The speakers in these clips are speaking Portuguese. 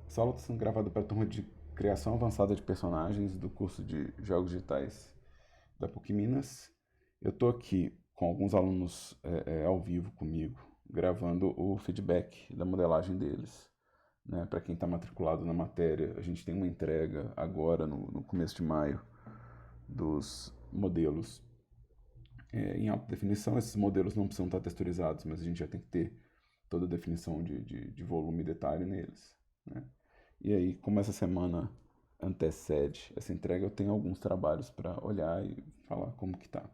Essa aula está sendo gravada para a turma de Criação Avançada de Personagens do curso de Jogos Digitais da PUC Minas. Eu estou aqui com alguns alunos ao vivo comigo, gravando o feedback da modelagem deles. Né? Para quem está matriculado na matéria, a gente tem uma entrega agora, no começo de maio, dos modelos em alta definição. Esses modelos não precisam estar texturizados, mas a gente já tem que ter toda a definição de volume e detalhe neles. Né? E aí, como essa semana antecede essa entrega, eu tenho alguns trabalhos para olhar e falar como que tá.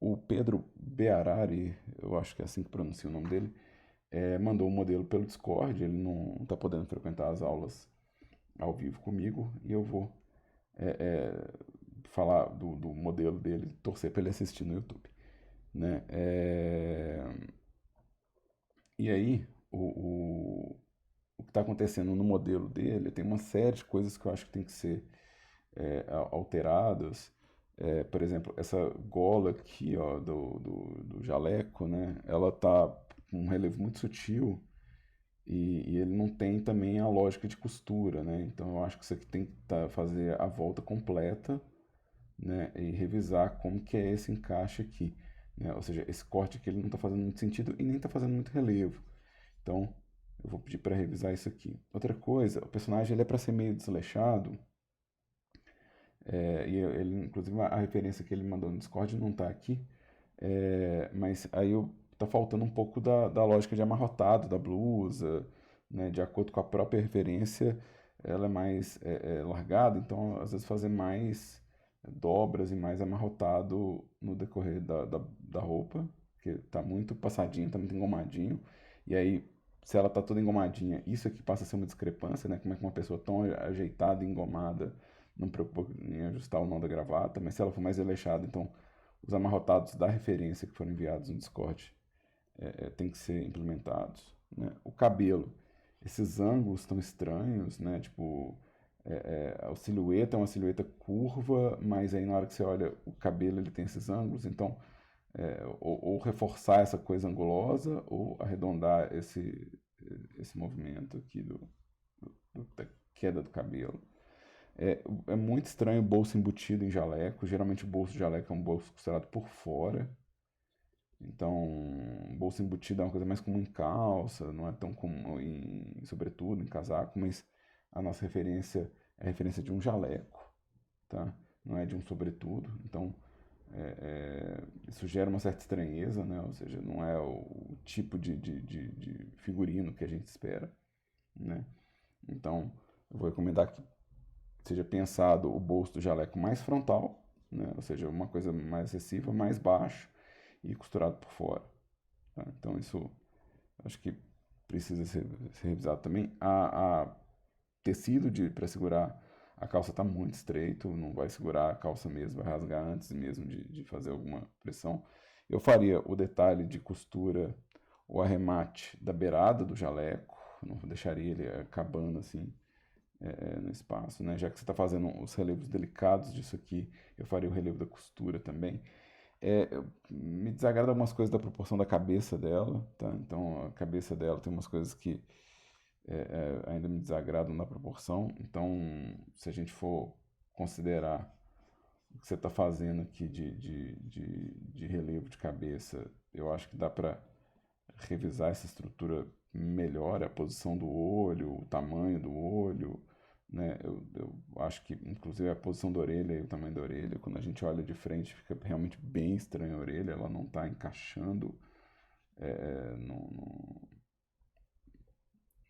O Pedro Bearari, eu acho que é assim que pronuncia o nome dele, mandou um modelo pelo Discord. Ele não está podendo frequentar as aulas ao vivo comigo e eu vou falar do modelo dele, torcer para ele assistir no YouTube. Né? E aí, o que está acontecendo no modelo dele, tem uma série de coisas que eu acho que tem que ser alteradas. Por exemplo, essa gola aqui, ó, do jaleco, né? Ela tá com um relevo muito sutil e ele não tem também a lógica de costura, né? Então eu acho que isso aqui tem que fazer a volta completa, né? E revisar como que é esse encaixe aqui, né? Ou seja, esse corte aqui ele não está fazendo muito sentido e nem está fazendo muito relevo. Então eu vou pedir para revisar isso aqui. Outra coisa, o personagem ele é para ser meio desleixado. E ele, inclusive, a referência que ele mandou no Discord não está aqui. Mas aí tá faltando um pouco da lógica de amarrotado da blusa, né? De acordo com a própria referência, ela é mais largada, então às vezes fazer mais dobras e mais amarrotado no decorrer da roupa, que tá muito passadinho, tá muito engomadinho. E aí, se ela tá toda engomadinha, isso aqui passa a ser uma discrepância, né? Como é que uma pessoa tão ajeitada e engomada não preocupa em ajustar o nó da gravata, mas se ela for mais desleixada, então os amarrotados da referência que foram enviados no Discord tem que ser implementados. Né? O cabelo, esses ângulos estão estranhos, né? Tipo, a silhueta é uma silhueta curva, mas aí na hora que você olha o cabelo ele tem esses ângulos, então ou reforçar essa coisa angulosa ou arredondar esse movimento aqui da queda do cabelo. É muito estranho o bolso embutido em jaleco. Geralmente o bolso de jaleco é um bolso costurado por fora. Então, bolso embutido é uma coisa mais comum em calça, não é tão comum em sobretudo, em casaco, mas a nossa referência é a referência de um jaleco, tá? Não é de um sobretudo. Então, isso gera uma certa estranheza, né? Ou seja, não é o tipo de figurino que a gente espera, né? Então, eu vou recomendar que seja pensado o bolso do jaleco mais frontal, né? Ou seja, uma coisa mais excessiva, mais baixo e costurado por fora. Tá? Então isso acho que precisa ser revisado também. A tecido para segurar a calça está muito estreito, não vai segurar a calça mesmo, vai rasgar antes mesmo de fazer alguma pressão. Eu faria o detalhe de costura, o arremate da beirada do jaleco, não deixaria ele acabando assim no espaço, né? Já que você está fazendo os relevos delicados disso aqui, eu faria o relevo da costura também. Me desagrada algumas coisas da proporção da cabeça dela, tá? Então a cabeça dela tem umas coisas que ainda me desagradam na proporção. Então, se a gente for considerar o que você está fazendo aqui de relevo de cabeça, eu acho que dá para revisar essa estrutura melhor, a posição do olho, o tamanho do olho, né? Eu acho que, inclusive, a posição da orelha e o tamanho da orelha, quando a gente olha de frente, fica realmente bem estranha a orelha, ela não está encaixando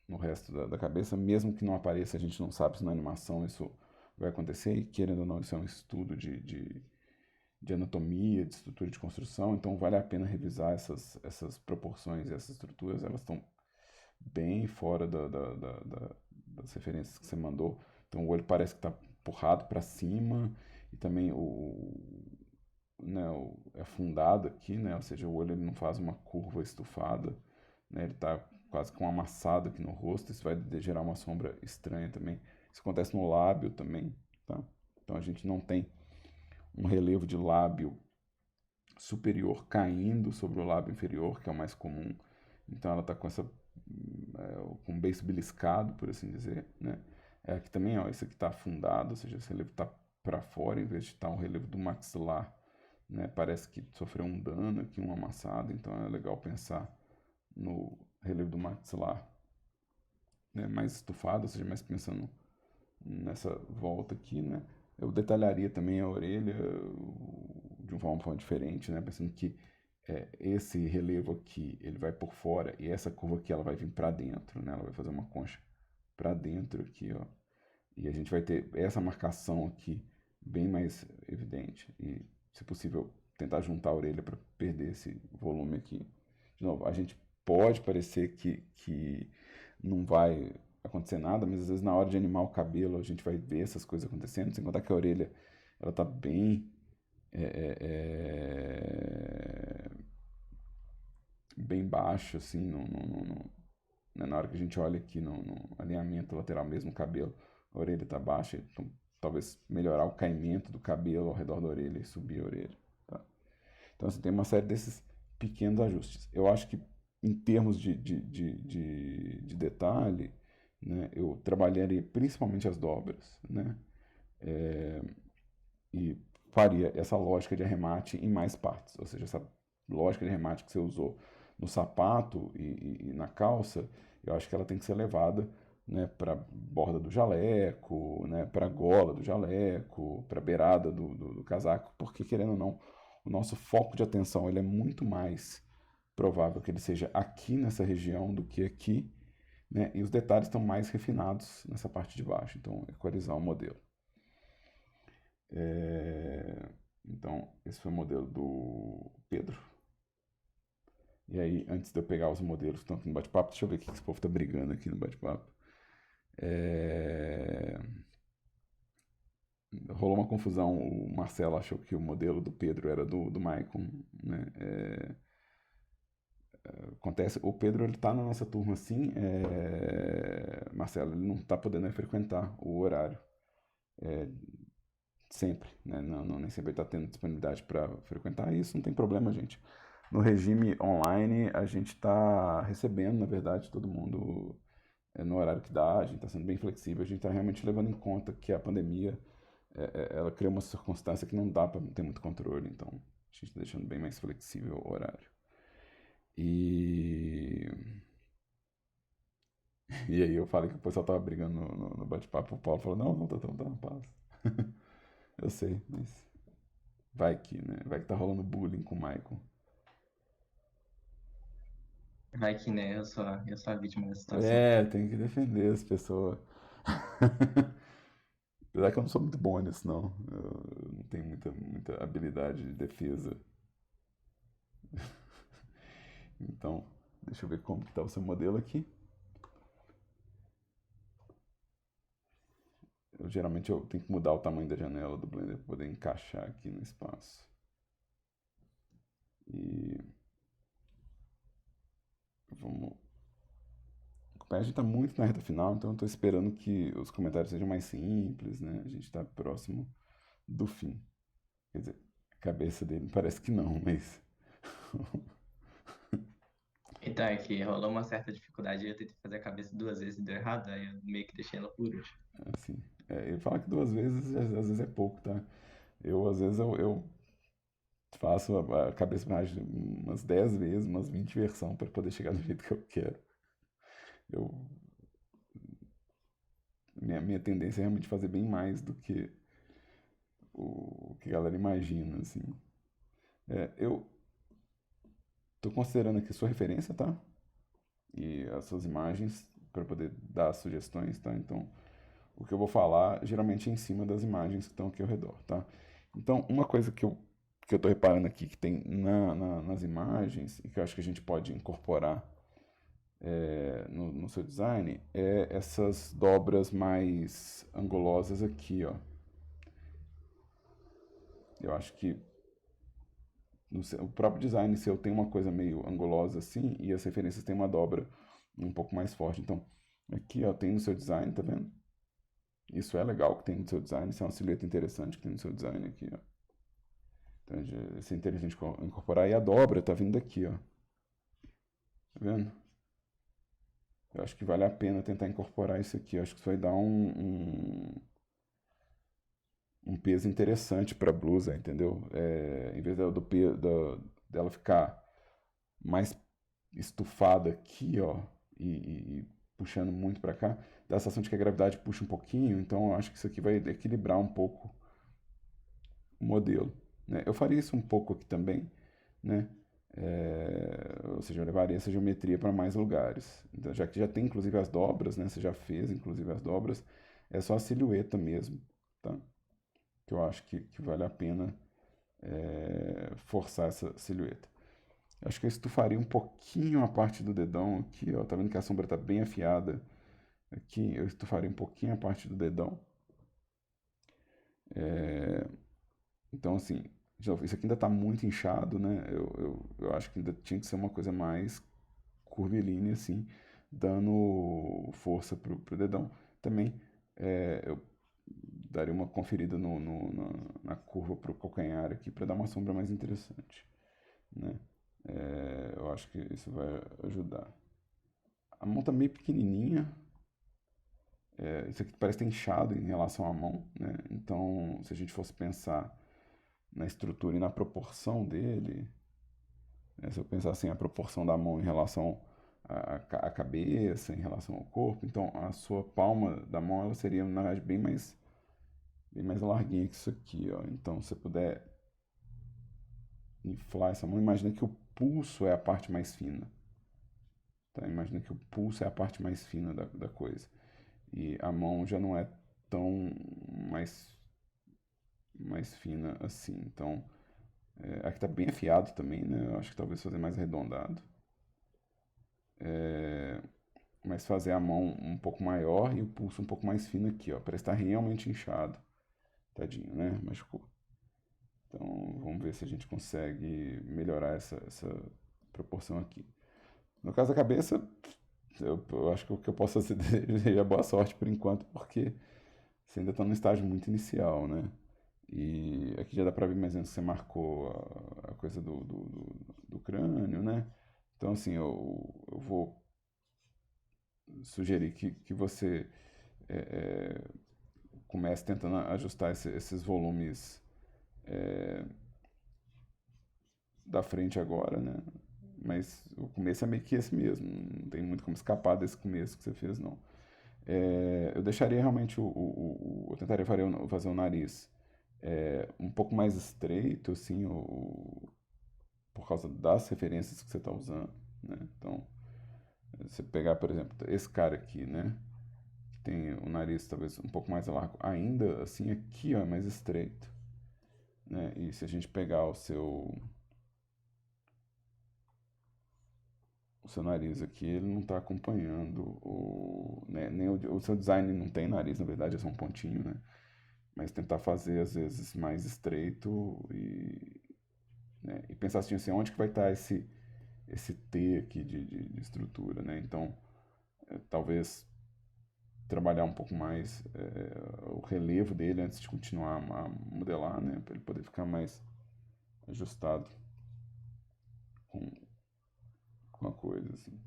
no resto da cabeça, mesmo que não apareça, a gente não sabe se na animação isso vai acontecer, e querendo ou não, isso é um estudo de anatomia, de estrutura de construção, então vale a pena revisar essas proporções e essas estruturas, elas estão bem fora das referências que você mandou. Então o olho parece que está empurrado para cima e também né, é afundado aqui, né? Ou seja, o olho ele não faz uma curva estufada, né? Ele está quase com um amassado aqui no rosto. Isso vai gerar uma sombra estranha também. Isso acontece no lábio também, tá? Então a gente não tem um relevo de lábio superior caindo sobre o lábio inferior, que é o mais comum. Então ela está com essa com o beiço beliscado, por assim dizer, né? Aqui também, ó, esse aqui está afundado, ou seja, esse relevo está para fora, em vez de estar o relevo do maxilar, né? Parece que sofreu um dano aqui, um amassado, então é legal pensar no relevo do maxilar, né? Mais estufado, ou seja, mais pensando nessa volta aqui, né? Eu detalharia também a orelha de uma forma diferente, né? Pensando que esse relevo aqui, ele vai por fora e essa curva aqui, ela vai vir para dentro, né? Ela vai fazer uma concha para dentro aqui, ó. E a gente vai ter essa marcação aqui bem mais evidente. E, se possível, tentar juntar a orelha para perder esse volume aqui. De novo, a gente pode parecer que não vai acontecer nada, mas às vezes na hora de animar o cabelo a gente vai ver essas coisas acontecendo, sem contar que a orelha ela tá bem bem baixo, assim, né, na hora que a gente olha aqui no alinhamento lateral mesmo, o cabelo, a orelha está baixa, então talvez melhorar o caimento do cabelo ao redor da orelha e subir a orelha. Tá? Então, assim, tem uma série desses pequenos ajustes. Eu acho que, em termos de detalhe, né, eu trabalharia principalmente as dobras, né, e faria essa lógica de arremate em mais partes. Ou seja, essa lógica de arremate que você usou no sapato e na calça, eu acho que ela tem que ser levada, né, para a borda do jaleco, né, para a gola do jaleco, para a beirada do casaco, porque, querendo ou não, o nosso foco de atenção ele é muito mais provável que ele seja aqui nessa região do que aqui, né, e os detalhes estão mais refinados nessa parte de baixo, então equalizar o modelo. Então, esse foi o modelo do Pedro. E aí, antes de eu pegar os modelos que estão aqui no bate-papo, deixa eu ver o que esse povo está brigando aqui no bate-papo. Rolou uma confusão, o Marcelo achou que o modelo do Pedro era do Maicon, né? Acontece, o Pedro ele tá na nossa turma assim, Marcelo, ele não está podendo frequentar o horário sempre, né? Nem sempre ele está tendo disponibilidade para frequentar isso, não tem problema, gente. No regime online, a gente está recebendo, na verdade, todo mundo no horário que dá, a gente está sendo bem flexível, a gente está realmente levando em conta que a pandemia ela cria uma circunstância que não dá para ter muito controle, então a gente está deixando bem mais flexível o horário. E, e aí eu falei que o pessoal tava brigando no bate-papo, o Paulo falou, não, tá na paz. Eu sei, mas vai que, né? Vai que tá rolando bullying com o Michael. Vai que, né, eu sou a vítima da situação. É, tem que defender as pessoas. Apesar que eu não sou muito bom nisso, não. Eu não tenho muita habilidade de defesa. Então, deixa eu ver como que tá o seu modelo aqui. Geralmente eu tenho que mudar o tamanho da janela do Blender para poder encaixar aqui no espaço. E vamos. A gente está muito na reta final, então eu estou esperando que os comentários sejam mais simples, né? A gente está próximo do fim. Quer dizer, a cabeça dele parece que não, mas. Então, é que rolou uma certa dificuldade, eu tentei fazer a cabeça duas vezes e deu errado, aí eu meio que deixei ela por último. Assim, ele fala que 2 vezes às vezes é pouco, tá? Às vezes, eu faço a cabeça mais de umas 10 vezes, umas 20 versões para poder chegar do jeito que eu quero. Eu, minha tendência é realmente fazer bem mais do que o que a galera imagina, assim. Eu tô considerando aqui sua referência, tá? E as suas imagens para poder dar sugestões, tá? Então, o que eu vou falar geralmente é em cima das imagens que estão aqui ao redor, tá? Então, uma coisa que eu tô reparando aqui que tem nas imagens e que eu acho que a gente pode incorporar no seu design é essas dobras mais angulosas aqui, ó. Eu acho que o próprio design seu tem uma coisa meio angulosa assim e as referências têm uma dobra um pouco mais forte. Então, aqui, ó, tem no seu design, tá vendo? Isso é legal que tem no seu design, isso é uma silhueta interessante que tem no seu design aqui, ó. Então, isso é inteligente incorporar. E a dobra tá vindo daqui, ó. Tá vendo? Eu acho que vale a pena tentar incorporar isso aqui. Eu acho que isso vai dar um peso interessante para a blusa, entendeu? Em vez dela ficar mais estufada aqui, ó, e puxando muito para cá, dá a sensação de que a gravidade puxa um pouquinho, então eu acho que isso aqui vai equilibrar um pouco o modelo, né? Eu faria isso um pouco aqui também, né? Ou seja, eu levaria essa geometria para mais lugares. Então, já que já tem inclusive as dobras, né? Você já fez inclusive as dobras, é só a silhueta mesmo, tá? Que eu acho que vale a pena forçar essa silhueta. Acho que eu estufaria um pouquinho a parte do dedão aqui, ó. Tá vendo que a sombra tá bem afiada aqui? Eu estufaria um pouquinho a parte do dedão. Então, assim, isso aqui ainda tá muito inchado, né? Eu acho que ainda tinha que ser uma coisa mais curvilínea, assim, dando força pro dedão. Também eu daria uma conferida na curva pro calcanhar aqui para dar uma sombra mais interessante, né? Eu acho que isso vai ajudar. A mão tá meio pequenininha. Isso aqui parece ter inchado em relação à mão, né? Então, se a gente fosse pensar na estrutura e na proporção dele, né? Se eu pensar assim, a proporção da mão em relação à cabeça, em relação ao corpo, então a sua palma da mão ela seria, na verdade, bem mais larguinha que isso aqui, ó. Então, se você puder inflar essa mão, imagina que o pulso é a parte mais fina. Tá? Imagina que o pulso é a parte mais fina da coisa. E a mão já não é tão mais fina assim. Então, aqui tá bem afiado também, né? Eu acho que talvez fazer mais arredondado. Mas fazer a mão um pouco maior e o pulso um pouco mais fino aqui, ó. Parece estar realmente inchado. Tadinho, né? Machucou. Então, vamos ver se a gente consegue melhorar essa proporção aqui. No caso da cabeça, eu acho que o que eu posso fazer desejar boa sorte por enquanto, porque você ainda está no estágio muito inicial, né? E aqui já dá para ver mais ou menos que você marcou a coisa do crânio, né? Então, assim, eu vou sugerir que você é, é, comece tentando ajustar esses volumes da frente agora, né? Mas o começo é meio que esse mesmo, não tem muito como escapar desse começo que você fez, não. Eu deixaria realmente eu tentaria fazer o nariz um pouco mais estreito, assim, por causa das referências que você está usando, né? Então, você pegar, por exemplo, esse cara aqui, né? Que tem o nariz talvez um pouco mais largo, ainda assim aqui, ó, é mais estreito, né? E se a gente pegar o seu nariz aqui, ele não está acompanhando né, nem o seu design não tem nariz, na verdade é só um pontinho, né? Mas tentar fazer às vezes mais estreito né, e pensar assim, onde que vai estar esse T aqui de estrutura, né? Então, talvez trabalhar um pouco mais o relevo dele antes de continuar a modelar, né? Para ele poder ficar mais ajustado com, com a coisa, assim.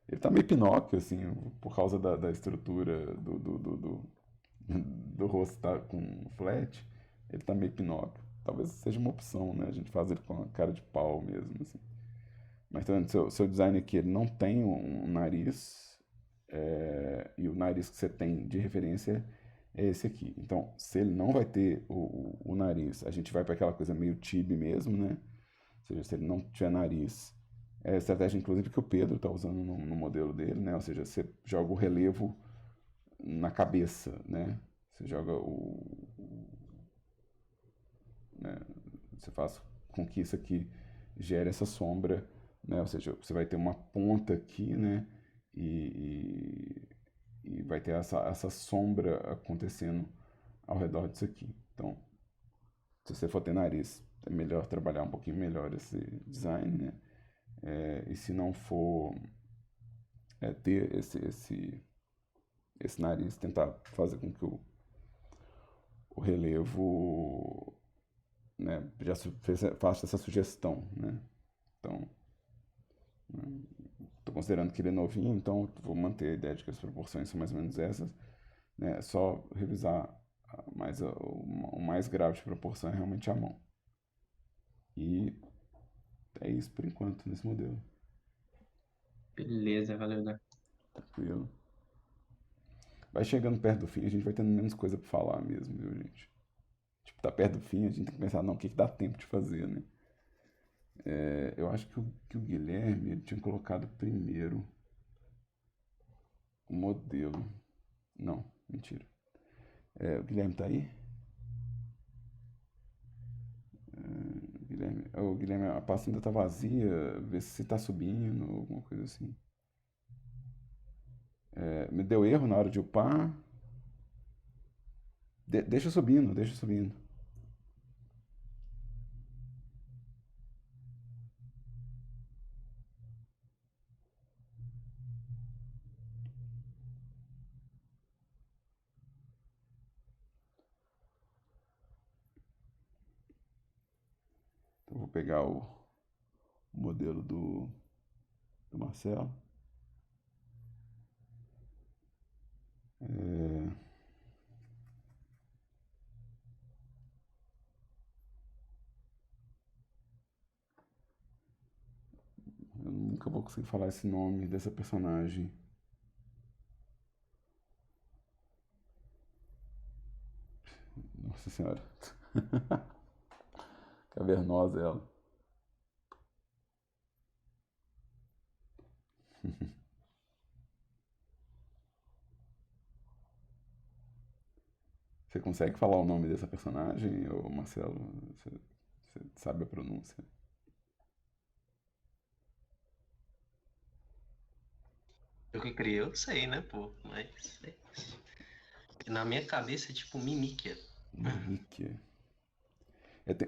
Ele tá meio Pinóquio, assim, por causa da estrutura do rosto tá com flat. Ele tá meio Pinóquio. Talvez seja uma opção, né? A gente faz ele com a cara de pau mesmo, assim. Mas tá vendo, seu design aqui, ele não tem um nariz, e o nariz que você tem de referência é esse aqui. Então, se ele não vai ter o nariz, a gente vai para aquela coisa meio tibi mesmo, né? Ou seja, se ele não tiver nariz, é a estratégia, inclusive, que o Pedro está usando no modelo dele, né? Ou seja, você joga o relevo na cabeça, né? Você joga né? Você faz com que isso aqui gere essa sombra, né? Ou seja, você vai ter uma ponta aqui, né? E, e vai ter essa sombra acontecendo ao redor disso aqui. Então, se você for ter nariz, é melhor trabalhar um pouquinho melhor esse design, né? E se não for ter esse nariz, tentar fazer com que o relevo, né, faça essa sugestão, né? Então, tô considerando que ele é novinho, então vou manter a ideia de que as proporções são mais ou menos essas, né? É só revisar o mais grave de proporção é realmente a mão. E é isso por enquanto nesse modelo. Beleza, valeu, Dan. Tranquilo. Vai chegando perto do fim, a gente vai tendo menos coisa pra falar mesmo, viu, gente? Tipo, tá perto do fim, a gente tem que pensar, não, o que que dá tempo de fazer, né? Eu acho que o Guilherme ele tinha colocado primeiro o modelo. Não, mentira. O Guilherme tá aí? Guilherme, a pasta ainda tá vazia, vê se tá subindo, alguma coisa assim. Me deu erro na hora de upar. Deixa subindo, deixa subindo. Então vou pegar o modelo do Marcelo. É, eu nunca vou conseguir falar esse nome dessa personagem. Nossa senhora. Cavernosa ela. Você consegue falar o nome dessa personagem, ô Marcelo? Você, você sabe a pronúncia? Eu que criei, eu sei, né, pô? Mas na minha cabeça é tipo Mimikia. Mimic.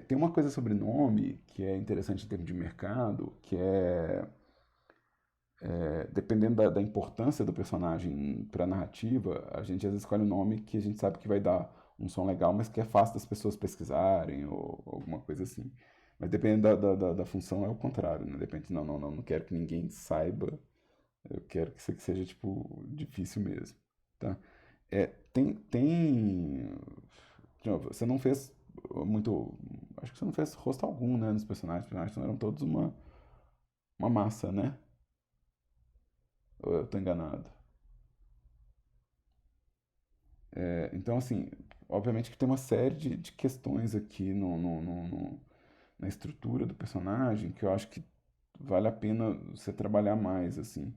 Tem uma coisa sobre nome que é interessante em termos de mercado, que dependendo da importância do personagem para a narrativa, a gente às vezes escolhe um nome que a gente sabe que vai dar um som legal, mas que é fácil das pessoas pesquisarem ou alguma coisa assim. Mas dependendo da função é o contrário, né? Depende, não quero que ninguém saiba, eu quero que isso aqui seja, tipo, difícil mesmo, tá? Tem... De novo, você não fez muito... Acho que você não fez rosto algum, né, nos personagens. Os personagens eram todos uma massa, né? Ou eu tô enganado? Então, assim, obviamente que tem uma série de questões aqui na estrutura do personagem que eu acho que vale a pena você trabalhar mais, assim.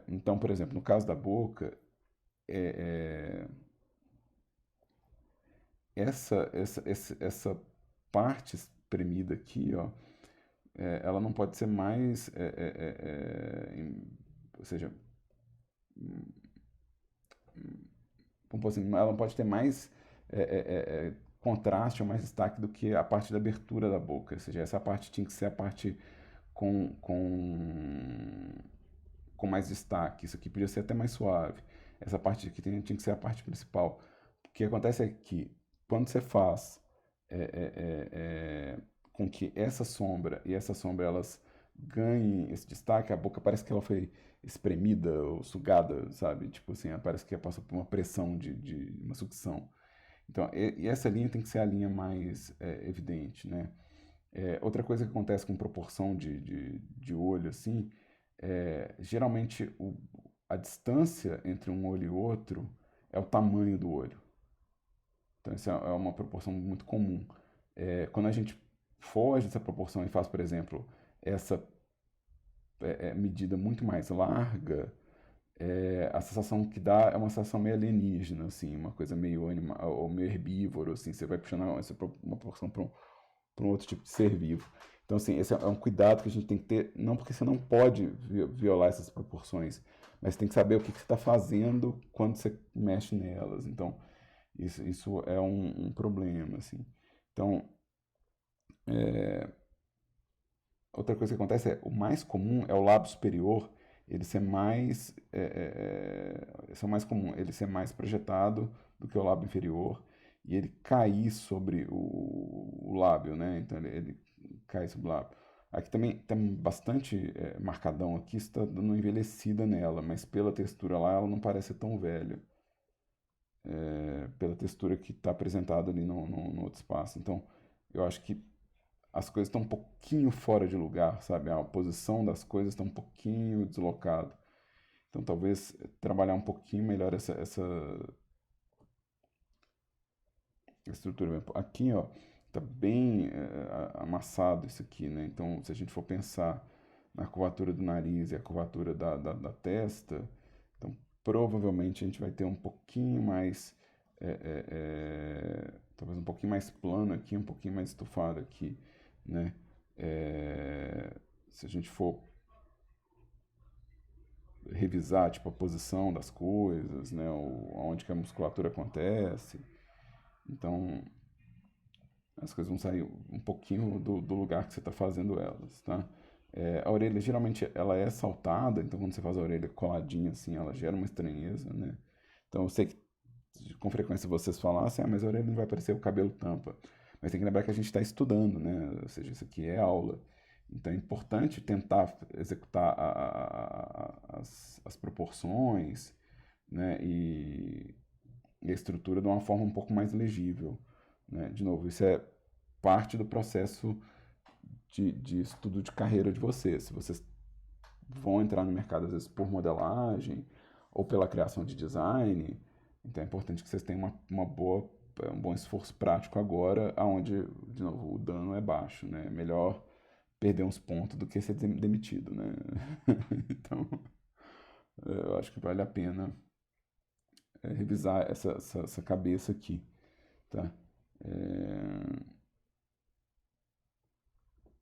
Então, por exemplo, no caso da Boca, é, essa parte espremida aqui, ó, ela não pode ser mais, ou seja, como assim, ela não pode ter mais é, é, contraste ou mais destaque do que a parte da abertura da boca, ou seja, essa parte tinha que ser a parte com, com, com mais destaque, isso aqui podia ser até mais suave, essa parte aqui tinha que ser a parte principal. O que acontece é que quando você faz é, é, é, é, com que essa sombra e essa sombra elas ganhem esse destaque, a boca parece que ela foi espremida ou sugada, sabe? Tipo assim, parece que passou por uma pressão de uma sucção. Então, e essa linha tem que ser a linha mais evidente, né? Outra coisa que acontece com proporção de olho, assim, geralmente a distância entre um olho e outro é o tamanho do olho. Então, isso é uma proporção muito comum. Quando a gente foge dessa proporção e faz, por exemplo, essa medida muito mais larga, a sensação que dá é uma sensação meio alienígena, assim, uma coisa meio animal, ou meio herbívoro, assim, você vai puxando uma proporção para um outro tipo de ser vivo. Então, assim, esse é um cuidado que a gente tem que ter, não porque você não pode violar essas proporções, mas tem que saber o que você está fazendo quando você mexe nelas. Então, isso é um problema, assim. Então, outra coisa que acontece o mais comum é o lábio superior ele ser mais, esse é o mais comum, ele ser mais projetado do que o lábio inferior e ele cair sobre o lábio, né? Então ele cai sobre o lábio. Aqui também tá bastante marcadão aqui, está dando uma envelhecida nela, mas pela textura lá ela não parece tão velha. Pela textura que está apresentada ali no outro espaço. Então, eu acho que as coisas estão um pouquinho fora de lugar, sabe? A posição das coisas está um pouquinho deslocado. Então, talvez trabalhar um pouquinho melhor essa estrutura. Aqui, ó, tá bem amassado isso aqui, né? Então, se a gente for pensar na curvatura do nariz e a curvatura da testa, então provavelmente a gente vai ter um pouquinho mais, talvez um pouquinho mais plano aqui, um pouquinho mais estufado aqui, né? Se a gente for revisar, tipo, a posição das coisas, né? Onde que a musculatura acontece. Então, as coisas vão sair um pouquinho do lugar que você está fazendo elas, tá? A orelha, geralmente, ela é saltada, então quando você faz a orelha coladinha assim, ela gera uma estranheza, né? Então, eu sei que com frequência vocês falam assim, mas a orelha não vai aparecer, o cabelo tampa. Mas tem que lembrar que a gente está estudando, né? Ou seja, isso aqui é aula. Então, é importante tentar executar as proporções, né? E a estrutura de uma forma um pouco mais legível, né? De novo, isso é parte do processo de estudo de carreira de vocês. Se vocês vão entrar no mercado, às vezes, por modelagem ou pela criação de design, então é importante que vocês tenham um bom esforço prático agora, onde, de novo, o dano é baixo, né? É melhor perder uns pontos do que ser demitido, né? Então, eu acho que vale a pena revisar essa cabeça aqui, tá?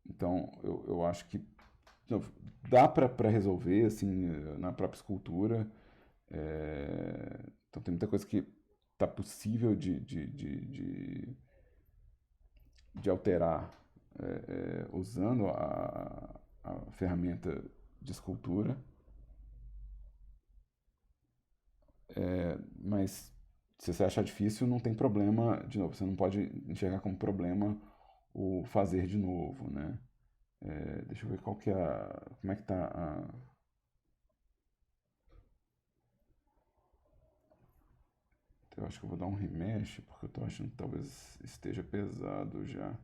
Então, eu acho que dá para resolver, assim, na própria escultura. Então, tem muita coisa que tá possível de alterar usando a ferramenta de escultura. Mas se você achar difícil, não tem problema, de novo, você não pode enxergar como problema o fazer de novo, né? Deixa eu ver qual que é como é que tá eu acho que eu vou dar um remesh, porque eu tô achando que talvez esteja pesado já.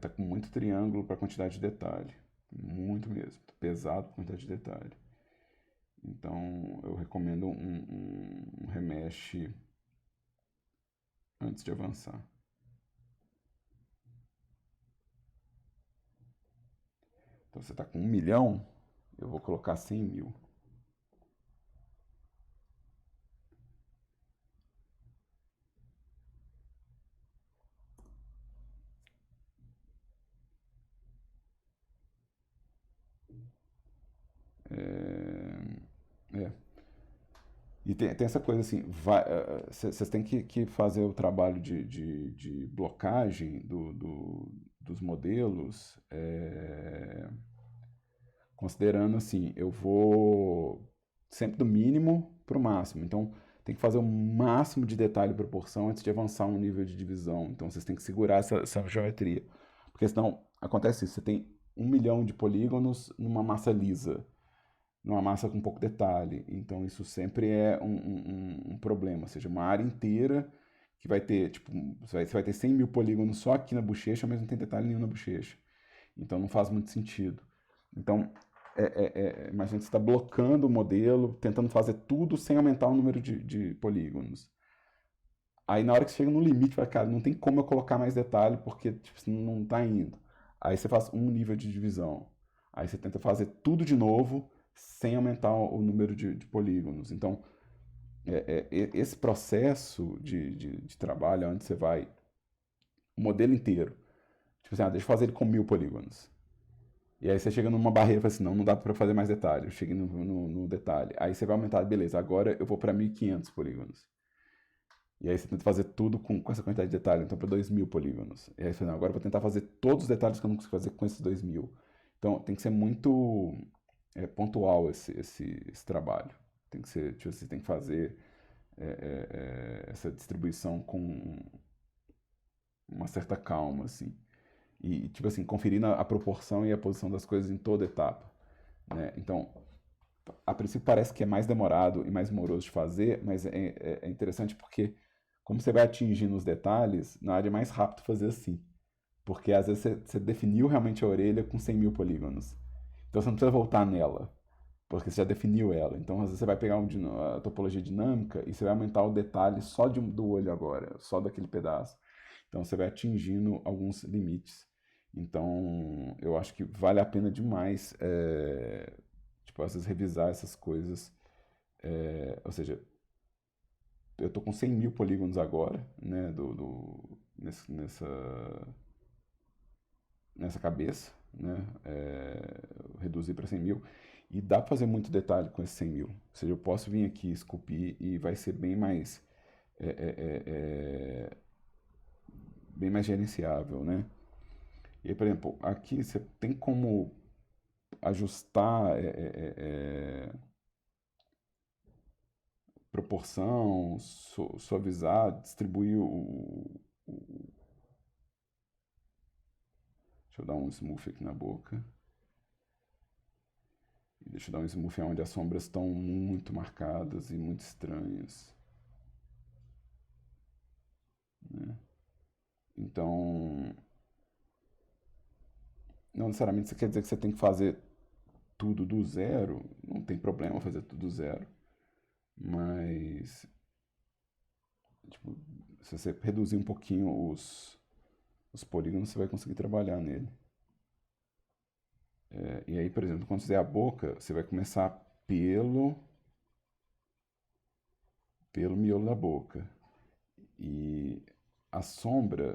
Tá com muito triângulo para quantidade de detalhe. Muito mesmo. Pesado para quantidade de detalhe. Então, eu recomendo um remesh antes de avançar. Então, você está com 1 milhão, eu vou colocar 100 mil. É. E tem essa coisa assim, vocês têm que fazer o trabalho de blocagem dos modelos, considerando assim, eu vou sempre do mínimo para o máximo. Então, tem que fazer o máximo de detalhe e proporção antes de avançar um nível de divisão. Então, vocês têm que segurar essa geometria. Porque senão, acontece isso, você tem 1 milhão de polígonos numa massa lisa, numa massa com pouco detalhe. Então, isso sempre é um problema. Ou seja, uma área inteira que vai ter, tipo, você vai ter 100 mil polígonos só aqui na bochecha, mas não tem detalhe nenhum na bochecha. Então, não faz muito sentido. Então, imagina que você está blocando o modelo, tentando fazer tudo sem aumentar o número de polígonos. Aí, na hora que você chega no limite, vai, cara, não tem como eu colocar mais detalhe, porque tipo, não está indo. Aí você faz um nível de divisão. Aí você tenta fazer tudo de novo, sem aumentar o número de polígonos. Então, esse processo de trabalho, onde você vai o modelo inteiro, tipo assim, deixa eu fazer ele com 1000 polígonos. E aí você chega numa barreira e fala assim, não dá para fazer mais detalhe. Eu cheguei no detalhe. Aí você vai aumentar, beleza, agora eu vou para 1500 polígonos. E aí você tenta fazer tudo com essa quantidade de detalhe, então para 2000 polígonos. E aí você fala, agora eu vou tentar fazer todos os detalhes que eu não consigo fazer com esses 2000. Então tem que ser muito pontual esse trabalho. Tem que ser, tipo, você tem que fazer essa distribuição com uma certa calma, assim. e tipo assim, conferindo a proporção e a posição das coisas em toda etapa, né? Então, a princípio parece que é mais demorado e mais moroso de fazer, mas é interessante porque, como você vai atingindo os detalhes, na área é mais rápido fazer assim. Porque às vezes você definiu realmente a orelha com 100 mil polígonos. Então você não precisa voltar nela, porque você já definiu ela. Então às vezes você vai pegar a topologia dinâmica e você vai aumentar o detalhe só do olho agora, só daquele pedaço. Então você vai atingindo alguns limites. Então eu acho que vale a pena demais, tipo, às vezes revisar essas coisas. Ou seja, eu tô com 100 mil polígonos agora, né, nessa cabeça, né, reduzir para 100 mil, e dá para fazer muito detalhe com esses 100 mil. Ou seja, eu posso vir aqui esculpir e vai ser é, é, é, é, bem mais gerenciável, né? E aí, por exemplo, aqui você tem como ajustar proporção, suavizar, distribuir Deixa eu dar um smooth aqui na boca. E deixa eu dar um smooth onde as sombras estão muito marcadas e muito estranhas, né? Então, não necessariamente isso quer dizer que você tem que fazer tudo do zero. Não tem problema fazer tudo do zero. Mas, tipo, se você reduzir um pouquinho os polígonos, você vai conseguir trabalhar nele. E aí, por exemplo, quando você fizer a boca, você vai começar pelo miolo da boca. E a sombra,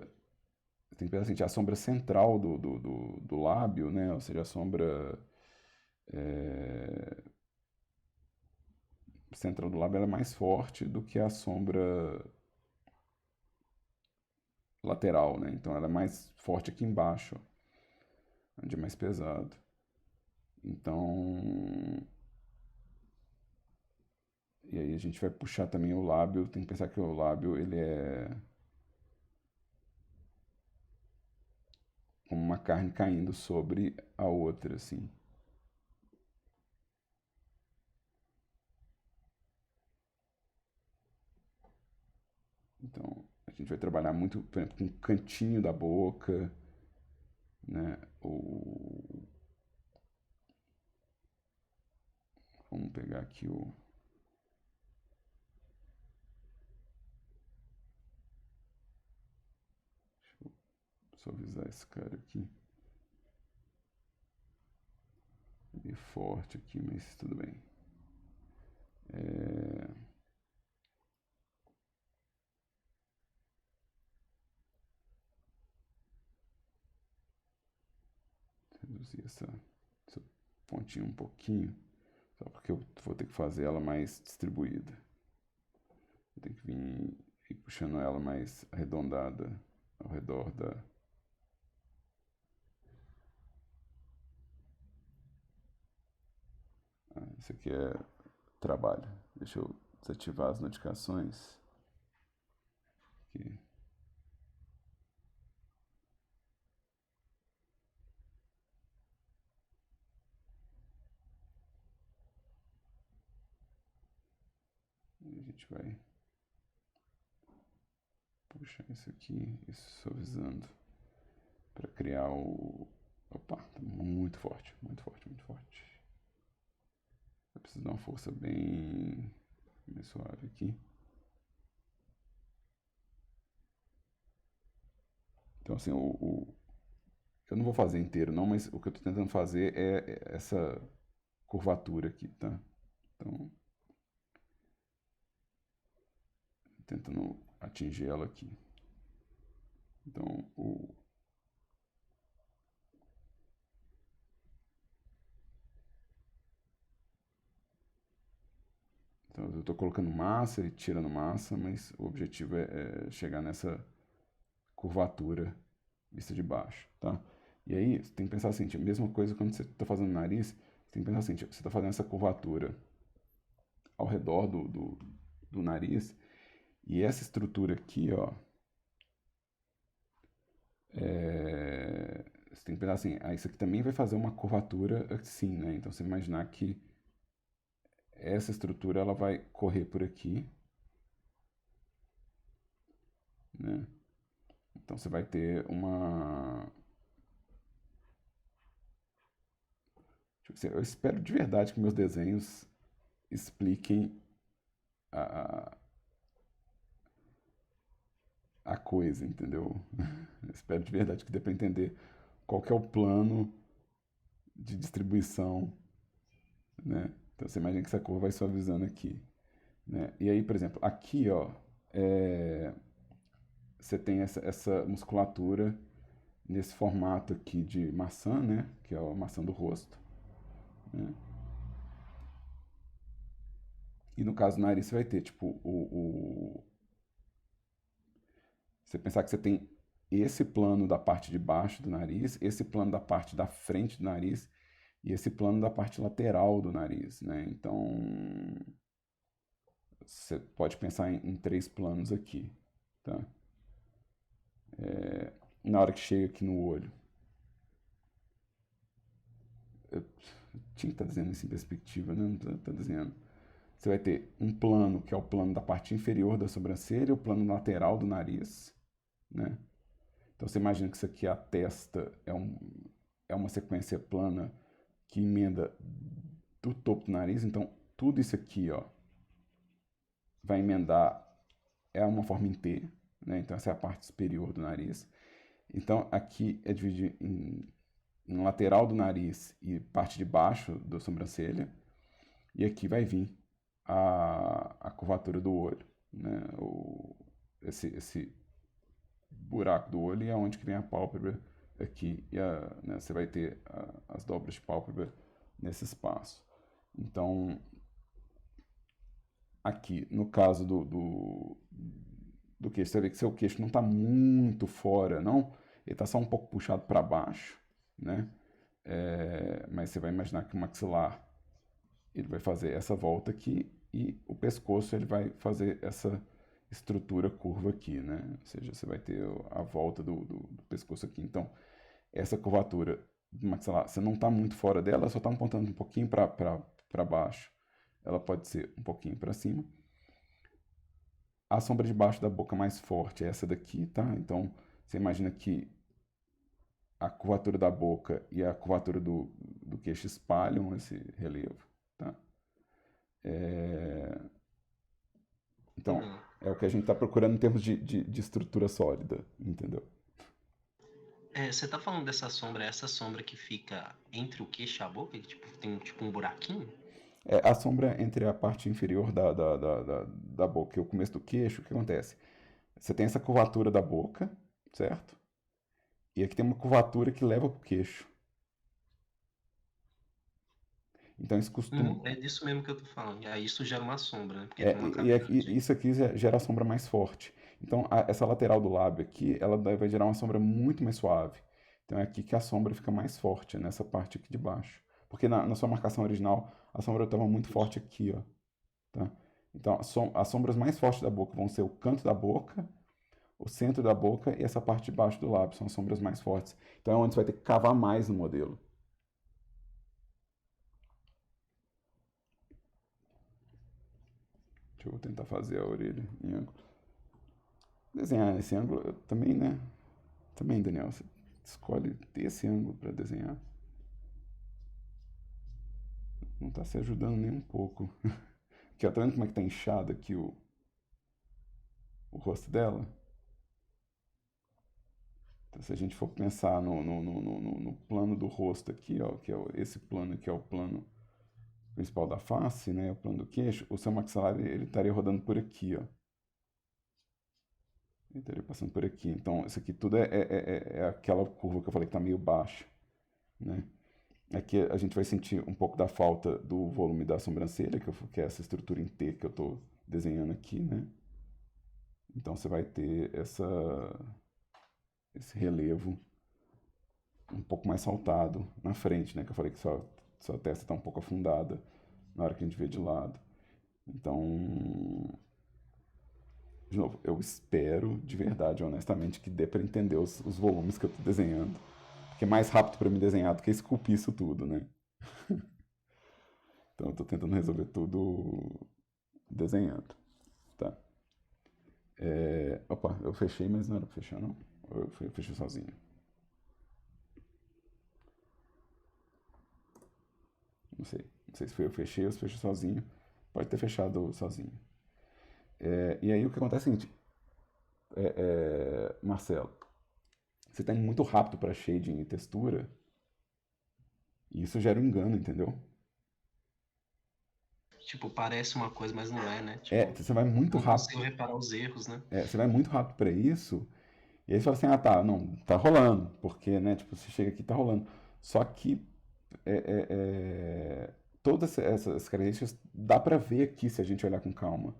tem que pensar assim, a sombra central do lábio, né? Ou seja, a sombra é, central do lábio ela é mais forte do que a sombra lateral, né? Então ela é mais forte aqui embaixo, onde é mais pesado. Então, e aí a gente vai puxar também o lábio, tem que pensar que o lábio ele é como uma carne caindo sobre a outra, assim. Então, a gente vai trabalhar muito, por exemplo, com o cantinho da boca, né? Vamos pegar aqui deixa eu suavizar esse cara aqui. Meio forte aqui, mas tudo bem. É, reduzir essa pontinha um pouquinho, só porque eu vou ter que fazer ela mais distribuída. Eu tenho que ir puxando ela mais arredondada ao redor da. Isso aqui é trabalho. Deixa eu desativar as notificações. Aqui. E a gente vai puxar isso aqui e suavizando para criar o. Opa, tá muito forte, muito forte, muito forte. Eu preciso dar uma força bem suave aqui. Então, assim, eu não vou fazer inteiro, não, mas o que eu estou tentando fazer é essa curvatura aqui, tá? Então, tentando atingir ela aqui. Então, então eu estou colocando massa e tirando massa, mas o objetivo é chegar nessa curvatura vista de baixo, tá? E aí, você tem que pensar assim, a mesma coisa quando você está fazendo o nariz, você tem que pensar assim, você está fazendo essa curvatura ao redor do nariz, e essa estrutura aqui, ó, Você tem que pensar assim, isso aqui também vai fazer uma curvatura assim, né? Então você imaginar que essa estrutura ela vai correr por aqui, né? Então você vai ter uma... Eu espero de verdade que meus desenhos expliquem a, a coisa, entendeu? Eu espero de verdade que dê para entender qual que é o plano de distribuição, né? Então você imagina que essa curva vai suavizando aqui, né? E aí, por exemplo, aqui, ó, você tem essa musculatura nesse formato aqui de maçã, né? Que é a maçã do rosto, né? E no caso do nariz você vai ter, tipo, você pensar que você tem esse plano da parte de baixo do nariz, esse plano da parte da frente do nariz e esse plano da parte lateral do nariz, né? Então, você pode pensar em três planos aqui, tá? Na hora que chega aqui no olho, eu tinha que estar desenhando isso em perspectiva, né? Não está desenhando. Você vai ter um plano que é o plano da parte inferior da sobrancelha, o plano lateral do nariz, né? Então você imagina que isso aqui, a testa, é uma sequência plana que emenda do topo do nariz. Então tudo isso aqui, ó, vai emendar, é uma forma em T, né? Então essa é a parte superior do nariz. Então aqui é dividido em lateral do nariz e parte de baixo da sobrancelha. E aqui vai vir a curvatura do olho, né? Esse buraco do olho é onde que vem a pálpebra aqui. E né, você vai ter as dobras de pálpebra nesse espaço. Então, aqui, no caso do queixo, você vê que seu queixo não está muito fora, não. Ele está só um pouco puxado para baixo, né? Mas você vai imaginar que o maxilar ele vai fazer essa volta aqui e o pescoço ele vai fazer essa estrutura curva aqui, né? Ou seja, você vai ter a volta do pescoço aqui. Então, essa curvatura do maxilar, você não está muito fora dela, só está apontando um pouquinho para baixo. Ela pode ser um pouquinho para cima. A sombra de baixo da boca mais forte é essa daqui, tá? Então, você imagina que a curvatura da boca e a curvatura do queixo espalham esse relevo, tá? Então, Uhum. é o que a gente está procurando em termos de estrutura sólida, entendeu? Você tá falando dessa sombra, essa sombra que fica entre o queixo e a boca, que tipo, tem tipo um buraquinho? A sombra entre a parte inferior da boca e o começo do queixo, o que acontece? Você tem essa curvatura da boca, certo? E aqui tem uma curvatura que leva para o queixo. Então isso costuma. É disso mesmo que eu tô falando. E aí isso gera uma sombra, né? Porque tem uma camada E isso aqui gera a sombra mais forte. Então essa lateral do lábio aqui, ela vai gerar uma sombra muito mais suave. Então é aqui que a sombra fica mais forte, nessa parte aqui de baixo. Porque na sua marcação original, a sombra estava muito forte aqui, ó. Tá? Então as sombras mais fortes da boca vão ser o canto da boca, o centro da boca e essa parte de baixo do lábio. São as sombras mais fortes. Então é onde você vai ter que cavar mais no modelo. Deixa eu tentar fazer a orelha em ângulo. Desenhar esse ângulo também, né? Também, Daniel, você escolhe ter esse ângulo para desenhar. Não está se ajudando nem um pouco. Aqui, ó, tá vendo como é que tá inchado aqui o rosto dela? Então, se a gente for pensar no plano do rosto aqui, ó, que é esse plano aqui é o plano principal da face, né? O plano do queixo, o seu maxilar ele estaria rodando por aqui, ó. Ele estaria passando por aqui. Então, isso aqui tudo é aquela curva que eu falei que está meio baixa, né? Aqui a gente vai sentir um pouco da falta do volume da sobrancelha, que é essa estrutura em T que eu estou desenhando aqui, né? Então você vai ter esse relevo um pouco mais saltado na frente, né? Que eu falei que sua testa está um pouco afundada na hora que a gente vê de lado. Então, De novo, eu espero de verdade, honestamente, que dê para entender os volumes que eu tô desenhando. Porque é mais rápido para mim desenhar do que esculpir isso tudo, né? Então eu tô tentando resolver tudo desenhando, tá? Opa, eu fechei, mas não era pra fechar, não. Eu fechei sozinho. Não sei. Não sei se foi eu fechei ou se fechei sozinho. Pode ter fechado sozinho. E aí o que acontece é o seguinte, Marcelo, você tá indo muito rápido para shading e textura, e isso gera um engano, entendeu? Tipo, parece uma coisa, mas não é, né? Tipo, Você vai muito não consigo rápido, reparar os erros, né? você vai muito rápido para isso, e aí você fala assim, ah tá, não, tá rolando, porque, né, tipo, você chega aqui, tá rolando. Só que é, é, é, todas essas características dá para ver aqui se a gente olhar com calma,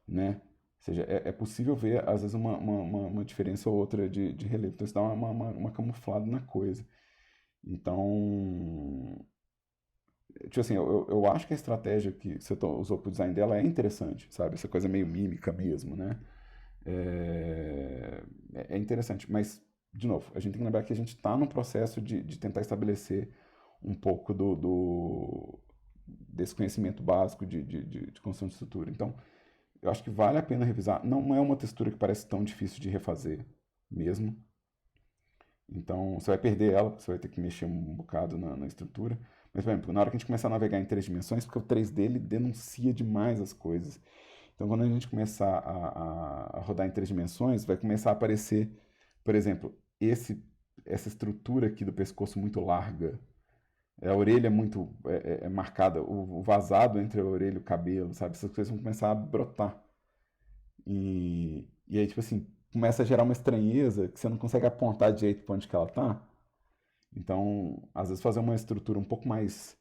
né? Ou seja, é possível ver, às vezes, uma diferença ou outra de relevo. Então, isso dá uma camuflada na coisa. Então, tipo assim, eu acho que a estratégia que você usou pro design dela é interessante, sabe? Essa coisa meio mímica mesmo, né? É, é interessante, mas, de novo, a gente tem que lembrar que a gente está num processo de tentar estabelecer um pouco desse conhecimento básico de construção de estrutura. Então, eu acho que vale a pena revisar. Não é uma textura que parece tão difícil de refazer mesmo. Então, você vai perder ela, você vai ter que mexer um bocado na estrutura. Mas, por exemplo, na hora que a gente começar a navegar em três dimensões, porque o 3D ele denuncia demais as coisas. Então, quando a gente começar a rodar em três dimensões, vai começar a aparecer, por exemplo, essa estrutura aqui do pescoço muito larga. A orelha muito marcada, o vazado entre a orelha e o cabelo, sabe? Essas coisas vão começar a brotar. E aí, tipo assim, começa a gerar uma estranheza que você não consegue apontar direito para onde que ela tá. Então, às vezes fazer uma estrutura um pouco mais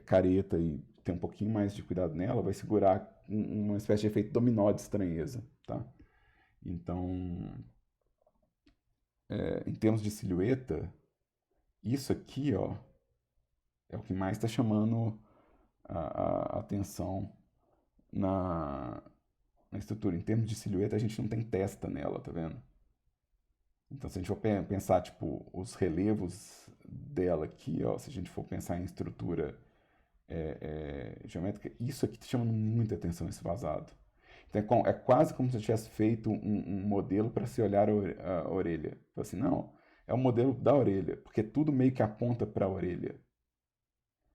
careta e ter um pouquinho mais de cuidado nela vai segurar uma espécie de efeito dominó de estranheza, tá? Então, em termos de silhueta, isso aqui, ó, é o que mais está chamando a atenção na, na estrutura. Em termos de silhueta, a gente não tem testa nela, tá vendo? Então, se a gente for pensar, tipo, os relevos dela aqui, ó, se a gente for pensar em estrutura geométrica, isso aqui está chamando muita atenção, esse vazado. Então, é quase como se eu tivesse feito um modelo para se olhar a orelha. Então, assim, não, é o modelo da orelha, porque tudo meio que aponta para a orelha.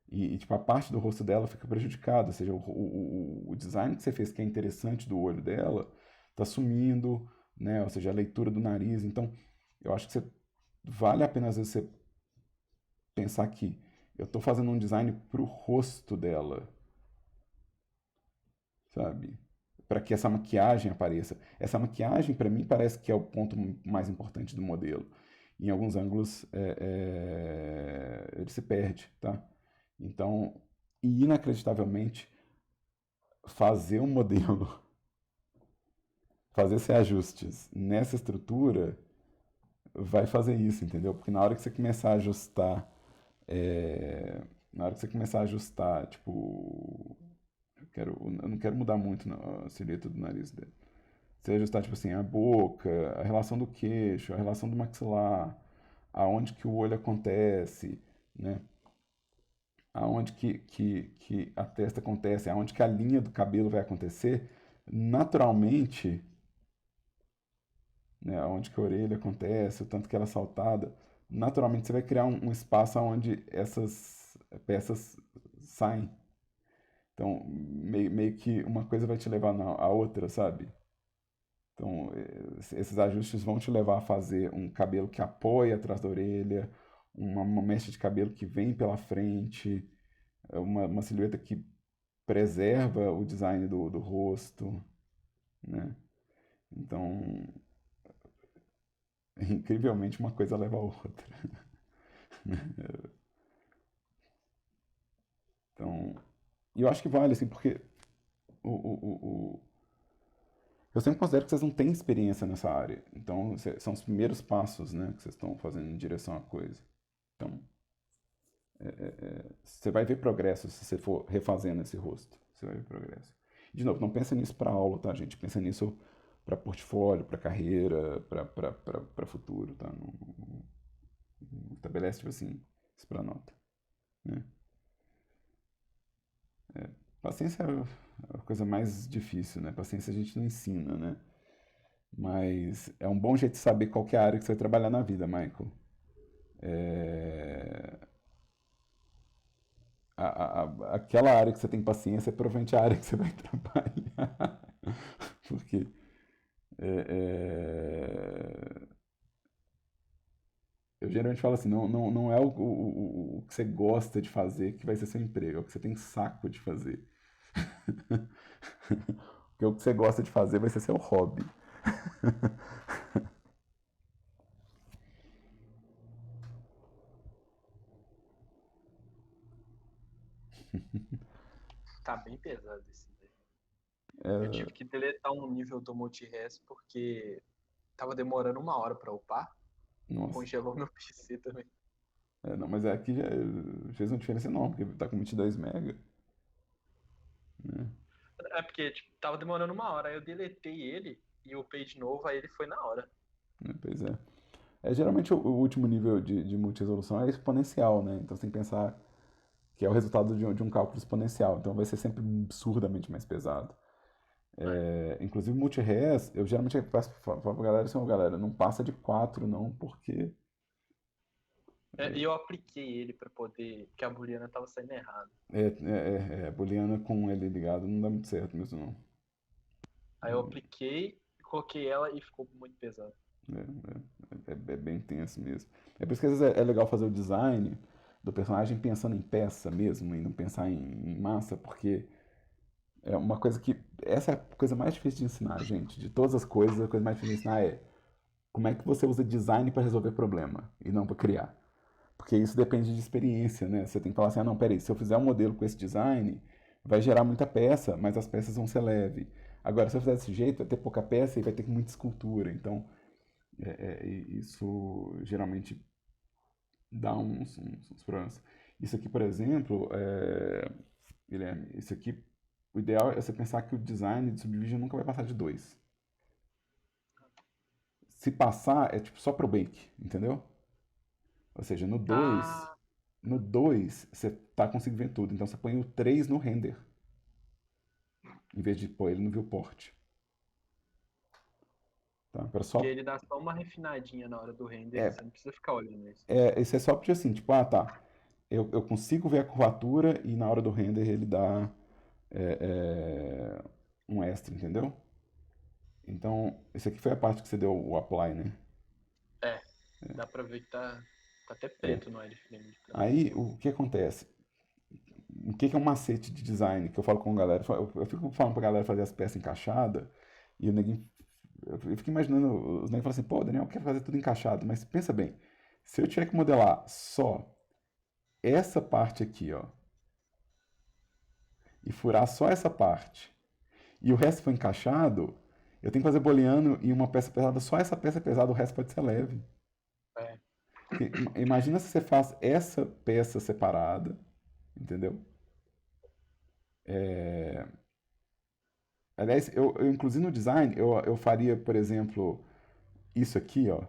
Tipo, a parte do rosto dela fica prejudicada, ou seja, o design que você fez que é interessante do olho dela está sumindo, né? Ou seja, a leitura do nariz. Então, eu acho que vale a pena às vezes você pensar que eu estou fazendo um design para o rosto dela, sabe? Para que essa maquiagem apareça. Essa maquiagem, para mim, parece que é o ponto mais importante do modelo. Em alguns ângulos, ele se perde, tá? Então, inacreditavelmente, fazer um modelo, fazer esses ajustes nessa estrutura vai fazer isso, entendeu? Porque na hora que você começar a ajustar, na hora que você começar a ajustar, tipo, eu não quero mudar muito a silhueta do nariz dele. Você ajustar, tipo assim, a boca, a relação do queixo, a relação do maxilar, aonde que o olho acontece, né? Aonde que a testa acontece, aonde que a linha do cabelo vai acontecer, naturalmente, né, aonde que a orelha acontece, o tanto que ela é saltada, naturalmente você vai criar um espaço onde essas peças saem. Então, meio que uma coisa vai te levar a outra, sabe? Então, esses ajustes vão te levar a fazer um cabelo que apoia atrás da orelha, uma mecha de cabelo que vem pela frente, uma silhueta que preserva o design do rosto, né? Então, incrivelmente, uma coisa leva a outra. Então, e eu acho que vale, assim, porque eu sempre considero que vocês não têm experiência nessa área. Então, são os primeiros passos, né, que vocês estão fazendo em direção à coisa. Então, você vai ver progresso se você for refazendo esse rosto. Você vai ver progresso. De novo, não pensa nisso para aula, tá, gente? Pensa nisso para portfólio, para carreira, para futuro, tá? Não estabelece, tipo assim, isso para nota, né? Paciência é a coisa mais difícil, né? Paciência a gente não ensina, né? Mas é um bom jeito de saber qual que é a área que você vai trabalhar na vida, Michael. É, aquela área que você tem paciência é provavelmente a área que você vai trabalhar. Porque é, é, eu geralmente falo assim, não é o que você gosta de fazer que vai ser seu emprego, é o que você tem saco de fazer. Porque o que você gosta de fazer vai ser seu hobby. Tá bem pesado esse daí. Eu É, tive que deletar um nível do Multi-Res porque tava demorando 1 hora pra upar. nossa. Congelou meu PC também. Não, mas aqui já fez uma diferença enorme, porque tá com 22 MB, né? É porque, tipo, tava demorando 1 hora, aí eu deletei ele e upei de novo, aí ele foi na hora. Pois é. Geralmente o último nível de multirresolução é exponencial, né? Então você tem que pensar que é o resultado de um cálculo exponencial. Então vai ser sempre absurdamente mais pesado. Inclusive multi-res, eu geralmente falo pra galera assim, "Ô, galera, não passa de 4 não, porque E eu apliquei ele pra poder, porque a booleana tava saindo errado. booleana com ele ligado não dá muito certo mesmo não. Aí eu apliquei, coloquei ela e ficou muito pesado. É bem tenso mesmo. É por isso que às vezes é legal fazer o design do personagem pensando em peça mesmo, e não pensar em massa, porque é uma coisa que. Essa é a coisa mais difícil de ensinar, gente. De todas as coisas, a coisa mais difícil de ensinar é como é que você usa design para resolver problema e não para criar. Porque isso depende de experiência, né? Você tem que falar assim, ah, não, peraí, se eu fizer um modelo com esse design, vai gerar muita peça, mas as peças vão ser leves. Agora, se eu fizer desse jeito, vai ter pouca peça e vai ter muita escultura. Então, isso geralmente dá uns problemas. Isso aqui, por exemplo, Guilherme, isso aqui, o ideal é você pensar que o design de Subdivision nunca vai passar de 2. Se passar, é tipo só pro bake, entendeu? Ou seja, no 2, Ah, no 2 você tá conseguindo ver tudo. Então você põe o 3 no render, em vez de pôr ele no viewport. Tá? Para porque só ele dá só uma refinadinha na hora do render, é, você não precisa ficar olhando isso. isso é só porque assim, tipo, ah, tá. Eu consigo ver a curvatura e na hora do render ele dá um extra, entendeu? Então, isso aqui foi a parte que você deu o apply, né? É, dá pra ver que tá até É. preto no wireframe. Aí, o que acontece? O que é um macete de design que eu falo com a galera? Eu fico falando pra galera fazer as peças encaixadas e o neguinho. Eu fico imaginando, os neguinhos falam assim, pô, Daniel, quer fazer tudo encaixado, mas pensa bem, se eu tiver que modelar só essa parte aqui, ó, e furar só essa parte, e o resto for encaixado, eu tenho que fazer booleano e uma peça pesada, só essa peça é pesada, o resto pode ser leve. É. Porque imagina se você faz essa peça separada, entendeu? Aliás, inclusive no design, eu faria, por exemplo, isso aqui, ó,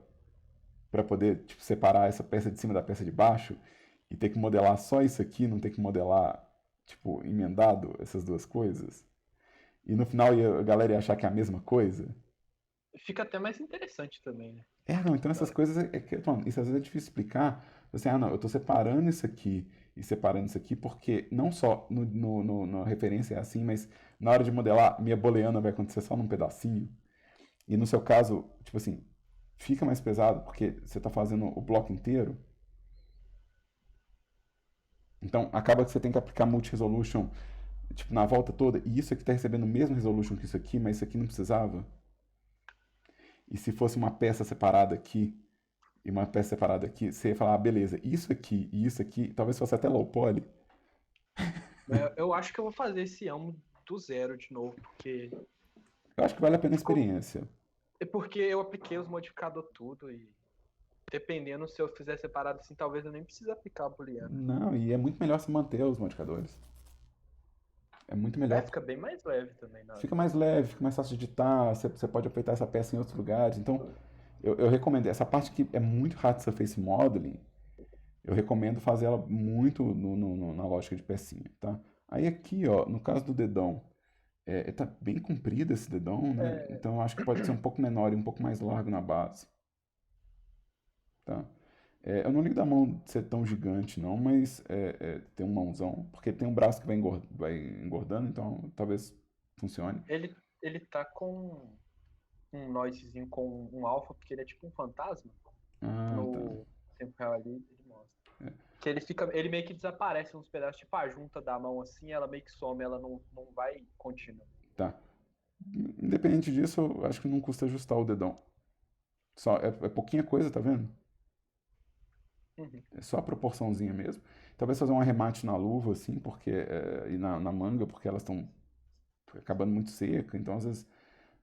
para poder tipo, separar essa peça de cima da peça de baixo e ter que modelar só isso aqui, não ter que modelar, tipo, emendado essas duas coisas. E no final a galera ia achar que é a mesma coisa. Fica até mais interessante também, né? Não, então Da essas hora. coisas, isso às vezes é difícil explicar. Você, não, eu estou separando isso aqui e separando isso aqui porque não só na referência é assim, mas na hora de modelar, minha booleana vai acontecer só num pedacinho. E no seu caso, tipo assim, fica mais pesado porque você está fazendo o bloco inteiro. Então acaba que você tem que aplicar multi-resolution tipo, na volta toda, e isso aqui está recebendo o mesmo resolution que isso aqui, mas isso aqui não precisava. E se fosse uma peça separada aqui e uma peça separada aqui, você ia falar, ah, beleza, isso aqui e isso aqui, talvez fosse até low poly. Eu acho que eu vou fazer esse amo do zero de novo, porque Eu acho que vale a pena a ficou. experiência. É porque eu apliquei os modificadores tudo e dependendo se eu fizer separado assim, talvez eu nem precise aplicar a booleana. Não, e é muito melhor se manter os modificadores. é muito melhor. Fica bem mais leve também na hora. Fica mais leve, fica mais fácil de editar, você pode aproveitar essa peça em outros lugares. Então, eu recomendo. Essa parte que é muito hard surface modeling, eu recomendo fazer ela muito na lógica de pecinha, tá? Aí aqui, ó, no caso do dedão, tá bem comprido esse dedão, né? Então eu acho que pode ser um pouco menor e um pouco mais largo na base, tá? Eu não ligo da mão ser tão gigante, não, mas tem um mãozão, porque tem um braço que vai engordando, então talvez funcione. Ele tá com um noisezinho com um alfa, porque ele é tipo um fantasma. Ah, tá. No tempo real ali, ele mostra. Que ele meio que desaparece uns pedaços, tipo a junta da mão assim, ela meio que some, ela não vai contínua. Tá. Independente disso, eu acho que não custa ajustar o dedão. Só, é pouquinha coisa, tá vendo? Uhum. É só a proporçãozinha mesmo. Talvez fazer um arremate na luva, assim, porque, e na manga, porque elas estão acabando muito seca. Então, às vezes,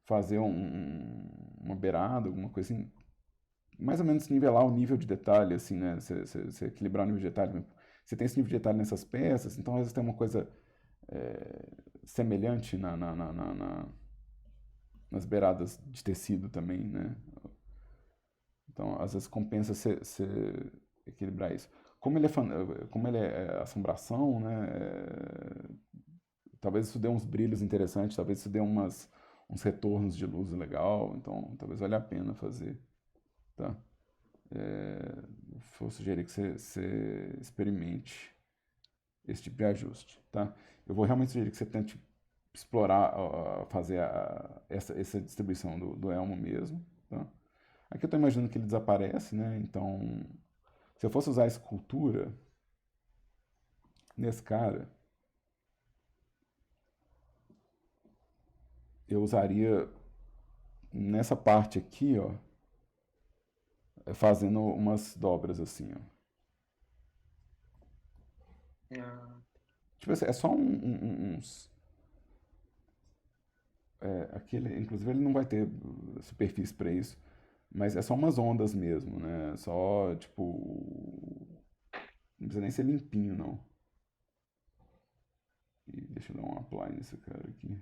fazer uma beirada, alguma coisa assim. Mais ou menos nivelar o nível de detalhe, assim, né? Você equilibrar o nível de detalhe. Você tem esse nível de detalhe nessas peças, então às vezes tem uma coisa semelhante nas beiradas de tecido também, né? Então, às vezes compensa você equilibrar isso. Como ele é assombração, né? Talvez isso dê uns brilhos interessantes, talvez isso dê uns retornos de luz legal, então talvez valha a pena fazer, tá? Vou sugerir que você experimente esse tipo de ajuste, tá? Eu vou realmente sugerir que você tente explorar, fazer essa distribuição do elmo mesmo, tá? Aqui eu estou imaginando que ele desaparece, né? Então, se eu fosse usar a escultura nesse cara, eu usaria nessa parte aqui, ó, fazendo umas dobras assim, ó. Ah, Tipo assim, é só uns. Aquele, inclusive ele não vai ter superfície para isso, mas é só umas ondas mesmo, né? Só, tipo. Não precisa nem ser limpinho, não. E deixa eu dar um apply nesse cara aqui.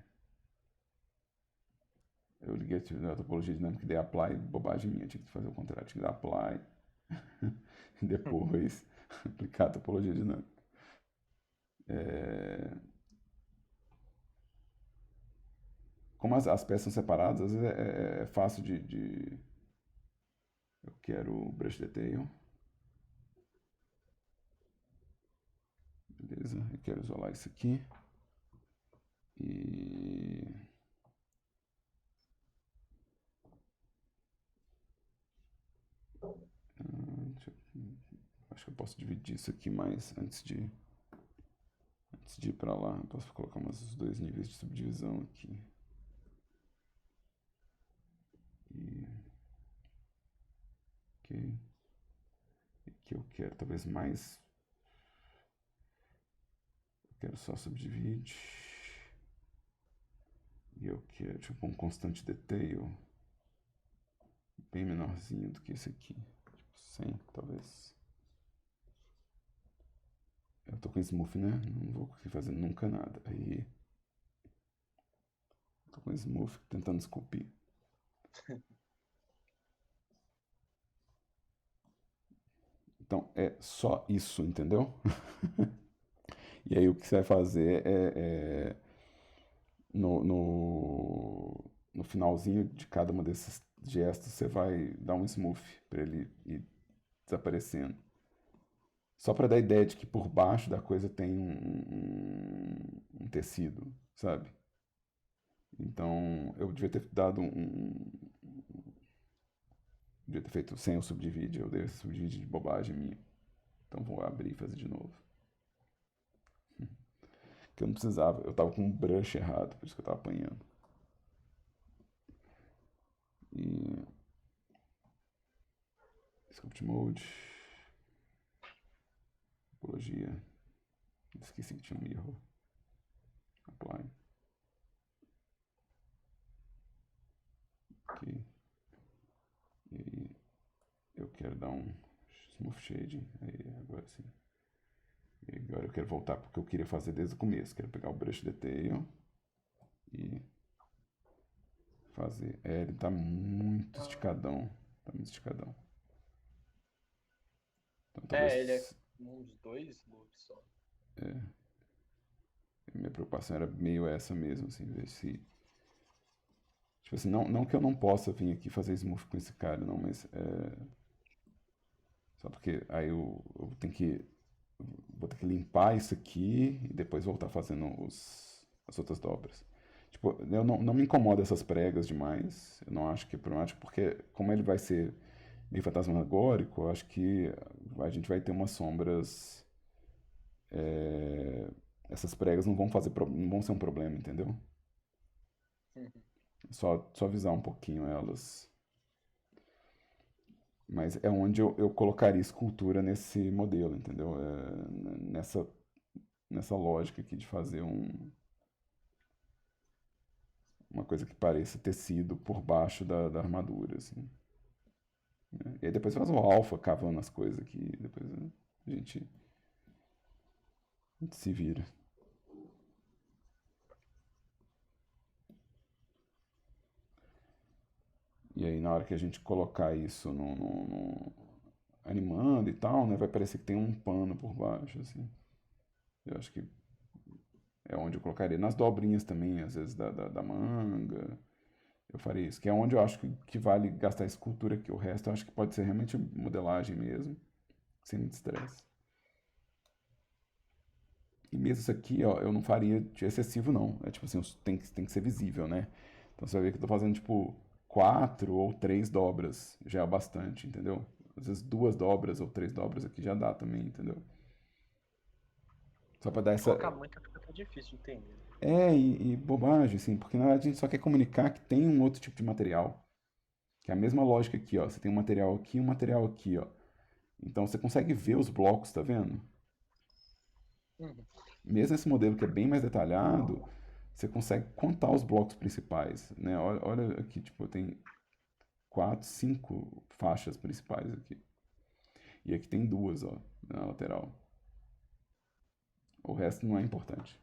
Eu liguei a topologia dinâmica e dei apply, bobagem minha, tinha que fazer o contrário, tinha que dar apply e depois aplicar a topologia dinâmica. Como as peças são separadas, às vezes é fácil de. Eu quero brush detail. Beleza, eu quero isolar isso aqui. E. Acho que eu posso dividir isso aqui mais antes de ir para lá. Eu posso colocar uns 2 níveis de subdivisão aqui. E. Ok. Aqui eu quero talvez mais. Eu quero só subdivide. E eu quero tipo um constante detail bem menorzinho do que esse aqui. Tipo 100, talvez. Eu tô com smooth, né? Não vou conseguir fazer nunca nada. Aí. Tô com smooth tentando esculpir. Então é só isso, entendeu? E aí o que você vai fazer no finalzinho de cada uma desses gestos você vai dar um smooth para ele ir desaparecendo. Só para dar a ideia de que por baixo da coisa tem um tecido, sabe? Então eu devia ter dado devia ter feito sem o subdivide, eu dei esse subdivide de bobagem minha. Então vou abrir e fazer de novo. Que eu não precisava, eu tava com um brush errado, por isso que eu tava apanhando. E. Sculpt Mode. Topologia. Esqueci que tinha um erro. Apply. Ok. E aí eu quero dar um Smooth Shading. Aí agora sim. E agora eu quero voltar porque eu queria fazer desde o começo. Quero pegar o brush detail e fazer. Ele tá muito esticadão. Tá muito esticadão. Então Ele é talvez. uns 2 loops só. Minha preocupação era meio essa mesmo, assim, ver se. Tipo assim, não que eu não possa vir aqui fazer smooth com esse cara, não, mas. Só porque aí eu tenho que. Vou ter que limpar isso aqui e depois voltar fazendo as outras dobras. Tipo, eu não me incomoda essas pregas demais. Eu não acho que é problemático, porque como ele vai ser meio fantasmagórico, eu acho que a gente vai ter umas sombras. Essas pregas não vão não vão ser um problema, entendeu? Uhum. Só suavizar um pouquinho elas. Mas é onde eu colocaria escultura nesse modelo, entendeu? Nessa lógica aqui de fazer uma coisa que pareça tecido por baixo da armadura, assim. Né? E aí depois faz o alfa cavando as coisas aqui, depois a gente, a gente se vira. E aí na hora que a gente colocar isso animando e tal, né, vai parecer que tem um pano por baixo, assim. Eu acho que é onde eu colocaria. Nas dobrinhas também, às vezes da manga, eu faria isso. Que é onde eu acho que vale gastar escultura, que o resto eu acho que pode ser realmente modelagem mesmo, sem muito estresse. E mesmo isso aqui, ó, eu não faria de excessivo, não. É tipo assim, tem que ser visível, né? Então você vai ver que eu tô fazendo, tipo, 4 ou 3 dobras. Já é bastante, entendeu? Às vezes 2 dobras ou 3 dobras aqui já dá também, entendeu? Só pra dar Se colocar essa. muito fica até difícil de entender. E bobagem, assim, porque na verdade a gente só quer comunicar que tem um outro tipo de material. Que é a mesma lógica aqui, ó. Você tem um material aqui e um material aqui, ó. Então você consegue ver os blocos, tá vendo? Uhum. Mesmo esse modelo que é bem mais detalhado, você consegue contar os blocos principais, né? Olha aqui, tipo, tem 4, 5 faixas principais aqui. E aqui tem 2, ó, na lateral. O resto não é importante.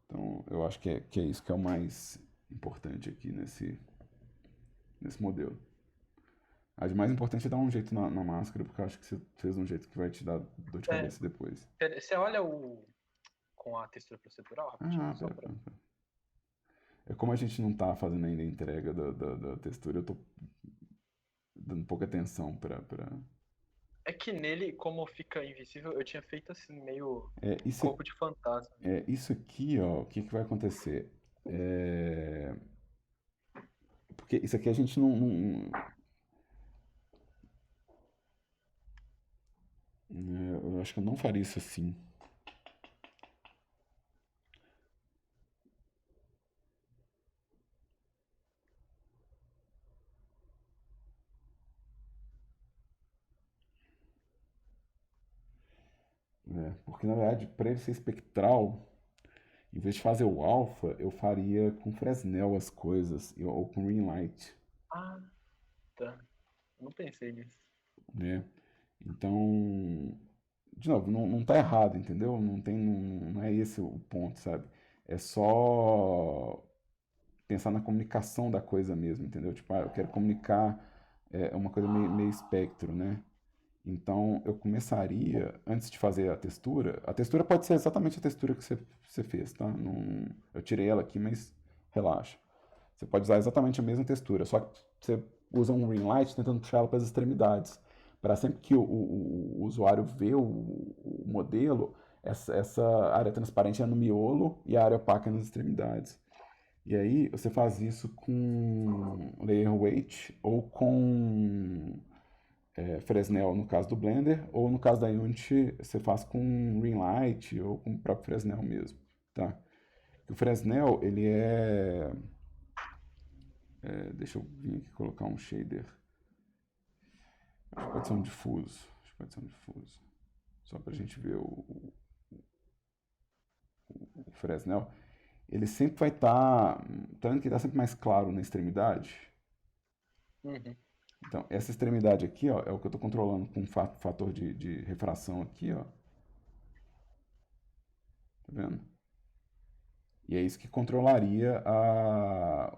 Então, eu acho que é isso que é o mais importante aqui nesse modelo. A de mais importante é dar um jeito na máscara, porque eu acho que você fez um jeito que vai te dar dor de É, cabeça depois. você olha com a textura procedural rapidinho, só Pera, pra. pera, pera. É como a gente não tá fazendo ainda a entrega da textura, eu tô dando pouca atenção pra. É que nele, como fica invisível, eu tinha feito assim, meio É, isso, corpo de fantasma. isso aqui, ó, o que que vai acontecer? Porque isso aqui a gente eu acho que eu não faria isso assim. Né? Porque na verdade, para ele ser espectral, em vez de fazer o alpha, eu faria com Fresnel as coisas, ou com ring light, Ah, tá. Eu não pensei nisso. né? Então, de novo, não tá errado, entendeu? Não é esse o ponto, sabe? É só pensar na comunicação da coisa mesmo, entendeu? Tipo, eu quero comunicar uma coisa meio espectro, né? Então, eu começaria, antes de fazer a textura pode ser exatamente a textura que você fez, tá? Eu tirei ela aqui, mas relaxa. Você pode usar exatamente a mesma textura, só que você usa um ring light tentando puxar ela para as extremidades, para sempre que o usuário vê o modelo, essa área transparente é no miolo e a área opaca é nas extremidades. E aí você faz isso com layer weight ou com Fresnel no caso do Blender, ou no caso da Unity você faz com ring light ou com o próprio Fresnel mesmo, tá? O Fresnel, ele deixa eu vir aqui colocar um shader. Acho que pode ser um difuso. Acho que pode ser um difuso. Só pra gente ver o Fresnel. Ele sempre vai estar. Tá vendo que ele tá sempre mais claro na extremidade? Uhum. Então, essa extremidade aqui, ó, é o que eu estou controlando com fator de refração aqui, ó. Tá vendo? E é isso que controlaria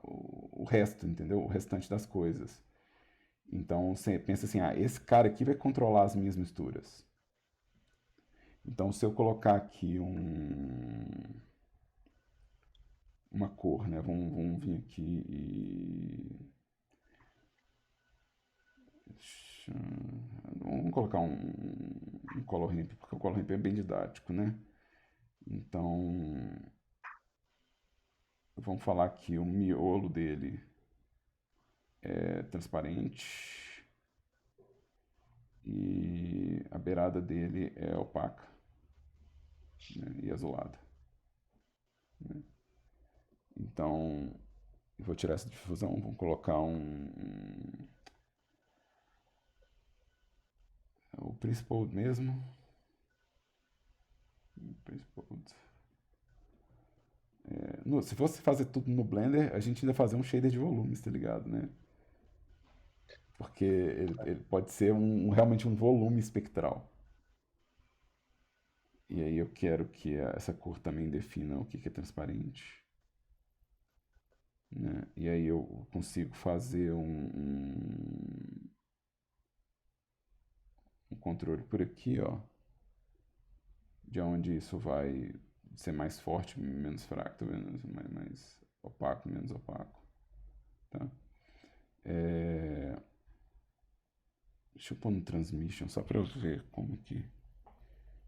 o resto, entendeu? O restante das coisas. Então, você pensa assim, esse cara aqui vai controlar as minhas misturas. Então, se eu colocar aqui uma cor, né? Vamos vir aqui e... Vamos colocar um color ramp, porque o color ramp é bem didático, né? Então, vamos falar que o miolo dele é transparente e a beirada dele é opaca, né, e azulada, né? Então, eu vou tirar essa difusão, vamos colocar o Principled mesmo. Principled. Se fosse fazer tudo no Blender, a gente ainda fazer um shader de volumes, tá ligado, né? Porque ele pode ser realmente um volume espectral. E aí eu quero que essa cor também defina o que é transparente, né? E aí eu consigo fazer um controle por aqui, ó, de onde isso vai ser mais forte, menos fraco, tá vendo? Mais opaco, menos opaco, tá? Deixa eu pôr no transmission só para eu ver como que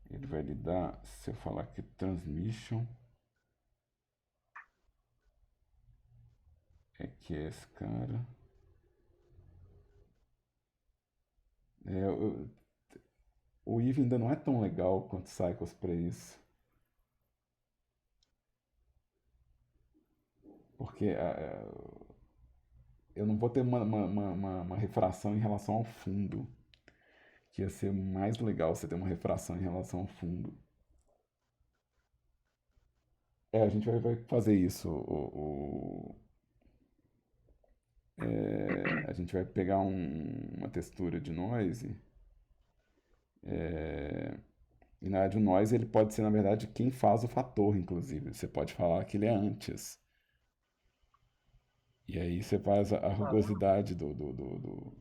ele vai lidar. Se eu falar que transmission é que é esse cara. O Eve ainda não é tão legal quanto Cycles para isso. Porque eu não vou ter uma refração em relação ao fundo. Que ia ser mais legal você ter uma refração em relação ao fundo. A gente vai fazer isso. A gente vai pegar uma textura de noise. E na verdade o noise ele pode ser, na verdade, quem faz o fator, inclusive. Você pode falar que ele é antes. E aí você faz a rugosidade do.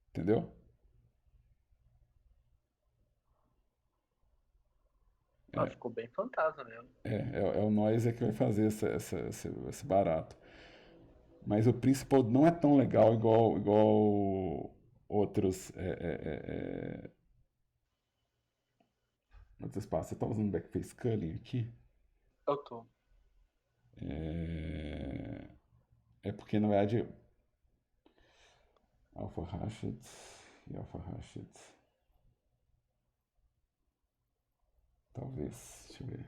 Entendeu? Ficou bem fantasma mesmo. É o noise que vai fazer esse barato. Mas o Principal não é tão legal igual outros outros espaços. Você tá usando backface culling aqui? Eu tô. É porque, na verdade, alpha hashed e alpha hashed. Talvez, deixa eu ver.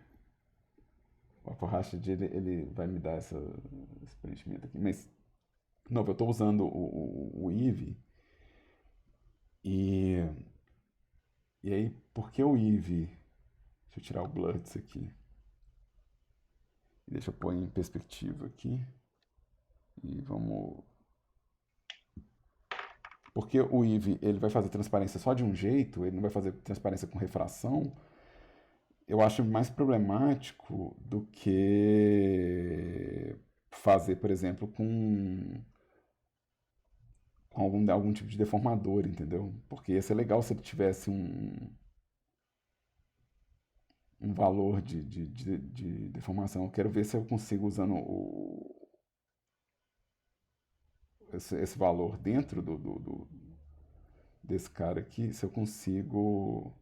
O alpha hashed ele vai me dar esse preenchimento aqui. Mas, não, eu estou usando o Eevee. E aí, por que o Eevee? Deixa eu tirar o blur disso aqui. Deixa eu pôr em perspectiva aqui. E vamos... Porque o Eevee ele vai fazer transparência só de um jeito, ele não vai fazer transparência com refração. Eu acho mais problemático do que fazer, por exemplo, com algum tipo de deformador, entendeu? Porque ia ser legal se ele tivesse um valor de deformação. Eu quero ver se eu consigo, usando esse valor dentro desse cara aqui, se eu consigo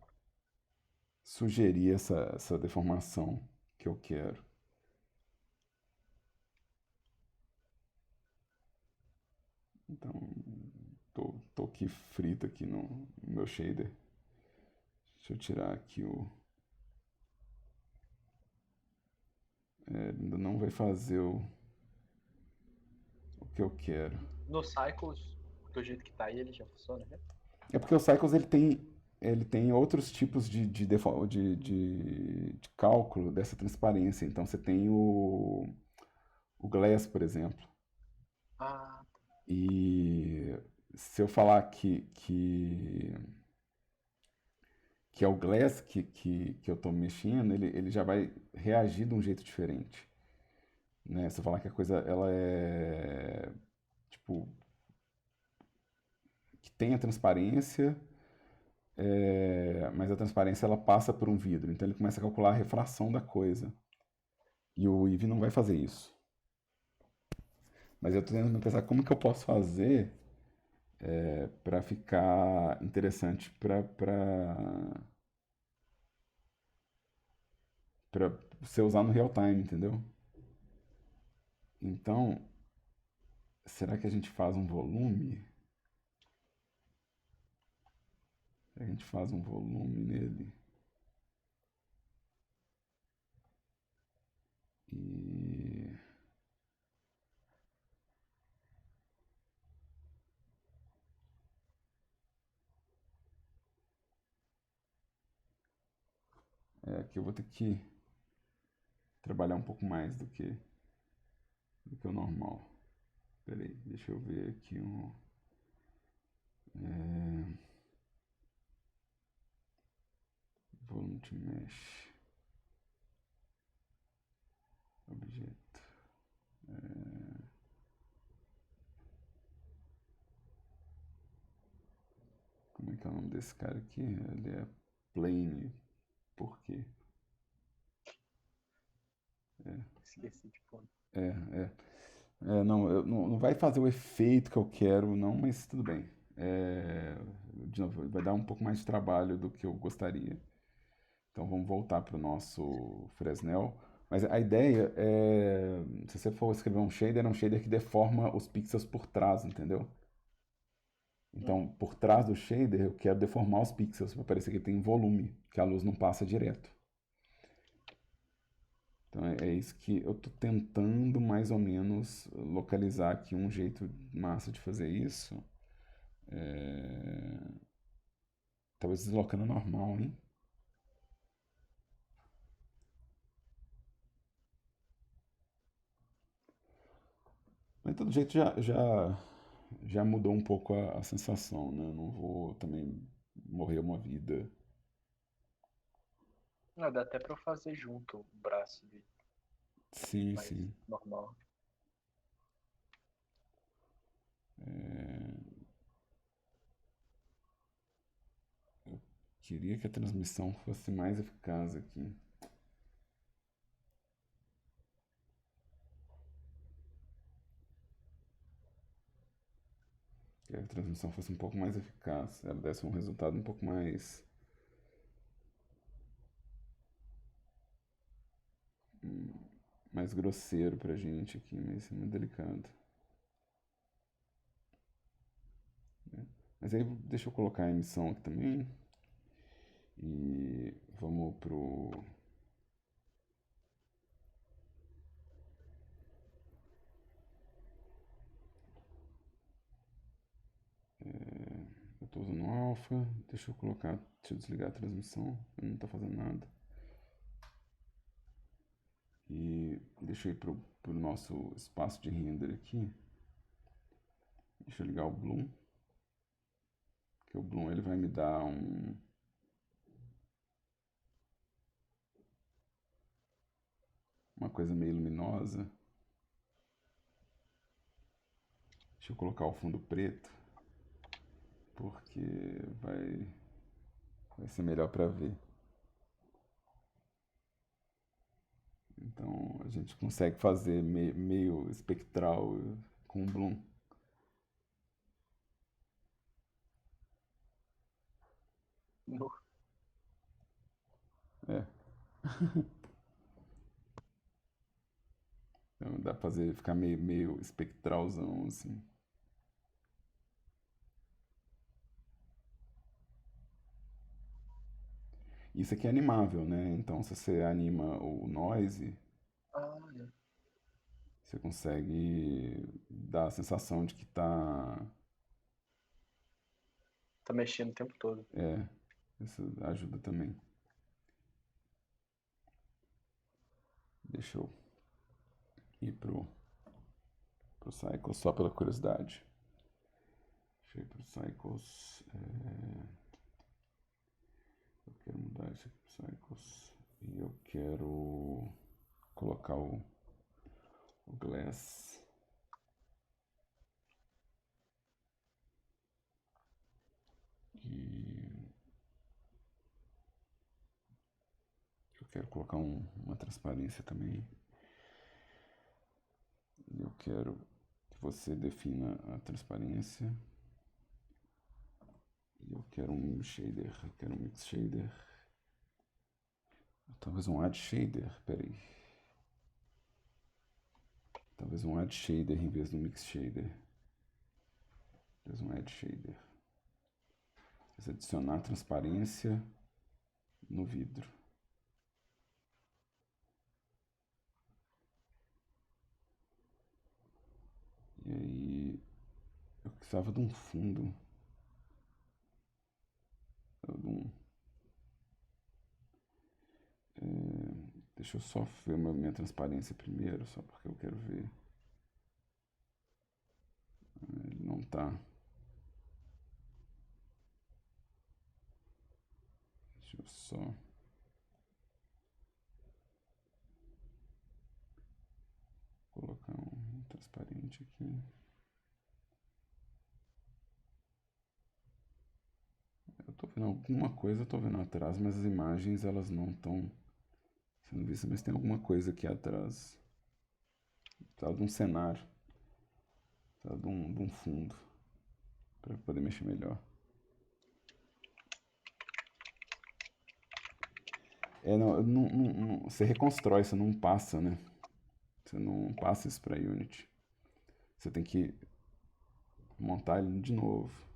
sugerir essa deformação que eu quero. Então, tô aqui frito aqui no meu shader. Deixa eu tirar aqui ele ainda não vai fazer o que eu quero. No Cycles, do jeito que tá aí, ele já funciona, né? É porque o Cycles ele tem outros tipos de cálculo dessa transparência. Então você tem o Glass, por exemplo. Ah, E se eu falar que é o Glass que eu estou mexendo, ele já vai reagir de um jeito diferente, né? Se eu falar que a coisa ela é tipo que tem a transparência, mas a transparência ela passa por um vidro, então ele começa a calcular a refração da coisa. E o Eevee não vai fazer isso. Mas eu estou tentando pensar como que eu posso fazer para ficar interessante para você usar no real time, entendeu? Então, será que a gente faz um volume? A gente faz um volume nele. E aqui eu vou ter que trabalhar um pouco mais do que o normal. Peraí, deixa eu ver aqui um. Volume to mesh. Objeto. Como é que é o nome desse cara aqui? Ele é plane. Por quê? esqueci de pôr. É, é. Não, não vai fazer o efeito que eu quero, não, mas tudo bem. De novo, vai dar um pouco mais de trabalho do que eu gostaria. Então vamos voltar para o nosso Fresnel. Mas a ideia é, se você for escrever é um shader que deforma os pixels por trás, entendeu? Então, por trás do shader, eu quero deformar os pixels para parecer que tem volume, que a luz não passa direto. Então é isso que eu estou tentando mais ou menos localizar aqui um jeito massa de fazer isso. É, talvez deslocando normal, hein? Mas de todo jeito já mudou um pouco a sensação, né? Eu não vou também morrer uma vida. Não, dá até pra eu fazer junto o braço dele, Sim, mais sim. normal. Queria que a transmissão fosse mais eficaz aqui. Que a transmissão fosse um pouco mais eficaz. Ela desse um resultado um pouco mais grosseiro pra gente aqui, mas isso é muito delicado. Mas aí deixa eu colocar a emissão aqui também. E vamos pro. Eu estou usando alfa. Deixa eu colocar. Deixa eu desligar a transmissão. Não está fazendo nada. E deixa eu ir pro nosso espaço de render aqui. Deixa eu ligar o Bloom. Que o Bloom ele vai me dar uma coisa meio luminosa. Deixa eu colocar o fundo preto. Porque vai ser melhor para ver. Então a gente consegue fazer meio espectral com o Bloom. No- É. Então dá pra fazer, ficar meio espectralzão, assim. Isso aqui é animável, né? Então se você anima o noise, Ah, é. você consegue dar a sensação de que tá. Tá mexendo o tempo todo. Isso ajuda também. Deixa eu ir pro Cycles, só pela curiosidade. Shape Cycles. Eu quero mudar isso aqui para Cycles. E eu quero colocar o Glass. E eu quero colocar uma transparência também. E eu quero que você defina a transparência. E eu quero um shader, eu quero um mix shader. Talvez um add shader, peraí. Talvez um add shader em vez do mix shader. Talvez um add shader. Vou adicionar transparência no vidro. E aí eu precisava de um fundo. Deixa eu só ver minha transparência primeiro, só porque eu quero ver. Ele não tá. Deixa eu só. Colocar um transparente aqui. Eu tô vendo alguma coisa, eu tô vendo atrás, mas as imagens elas não estão sendo vistas, mas tem alguma coisa aqui atrás. Precisa de um cenário. Precisa de um fundo. Para poder mexer melhor. Você reconstrói, você não passa, né? Você não passa isso para Unity. Você tem que montar ele de novo.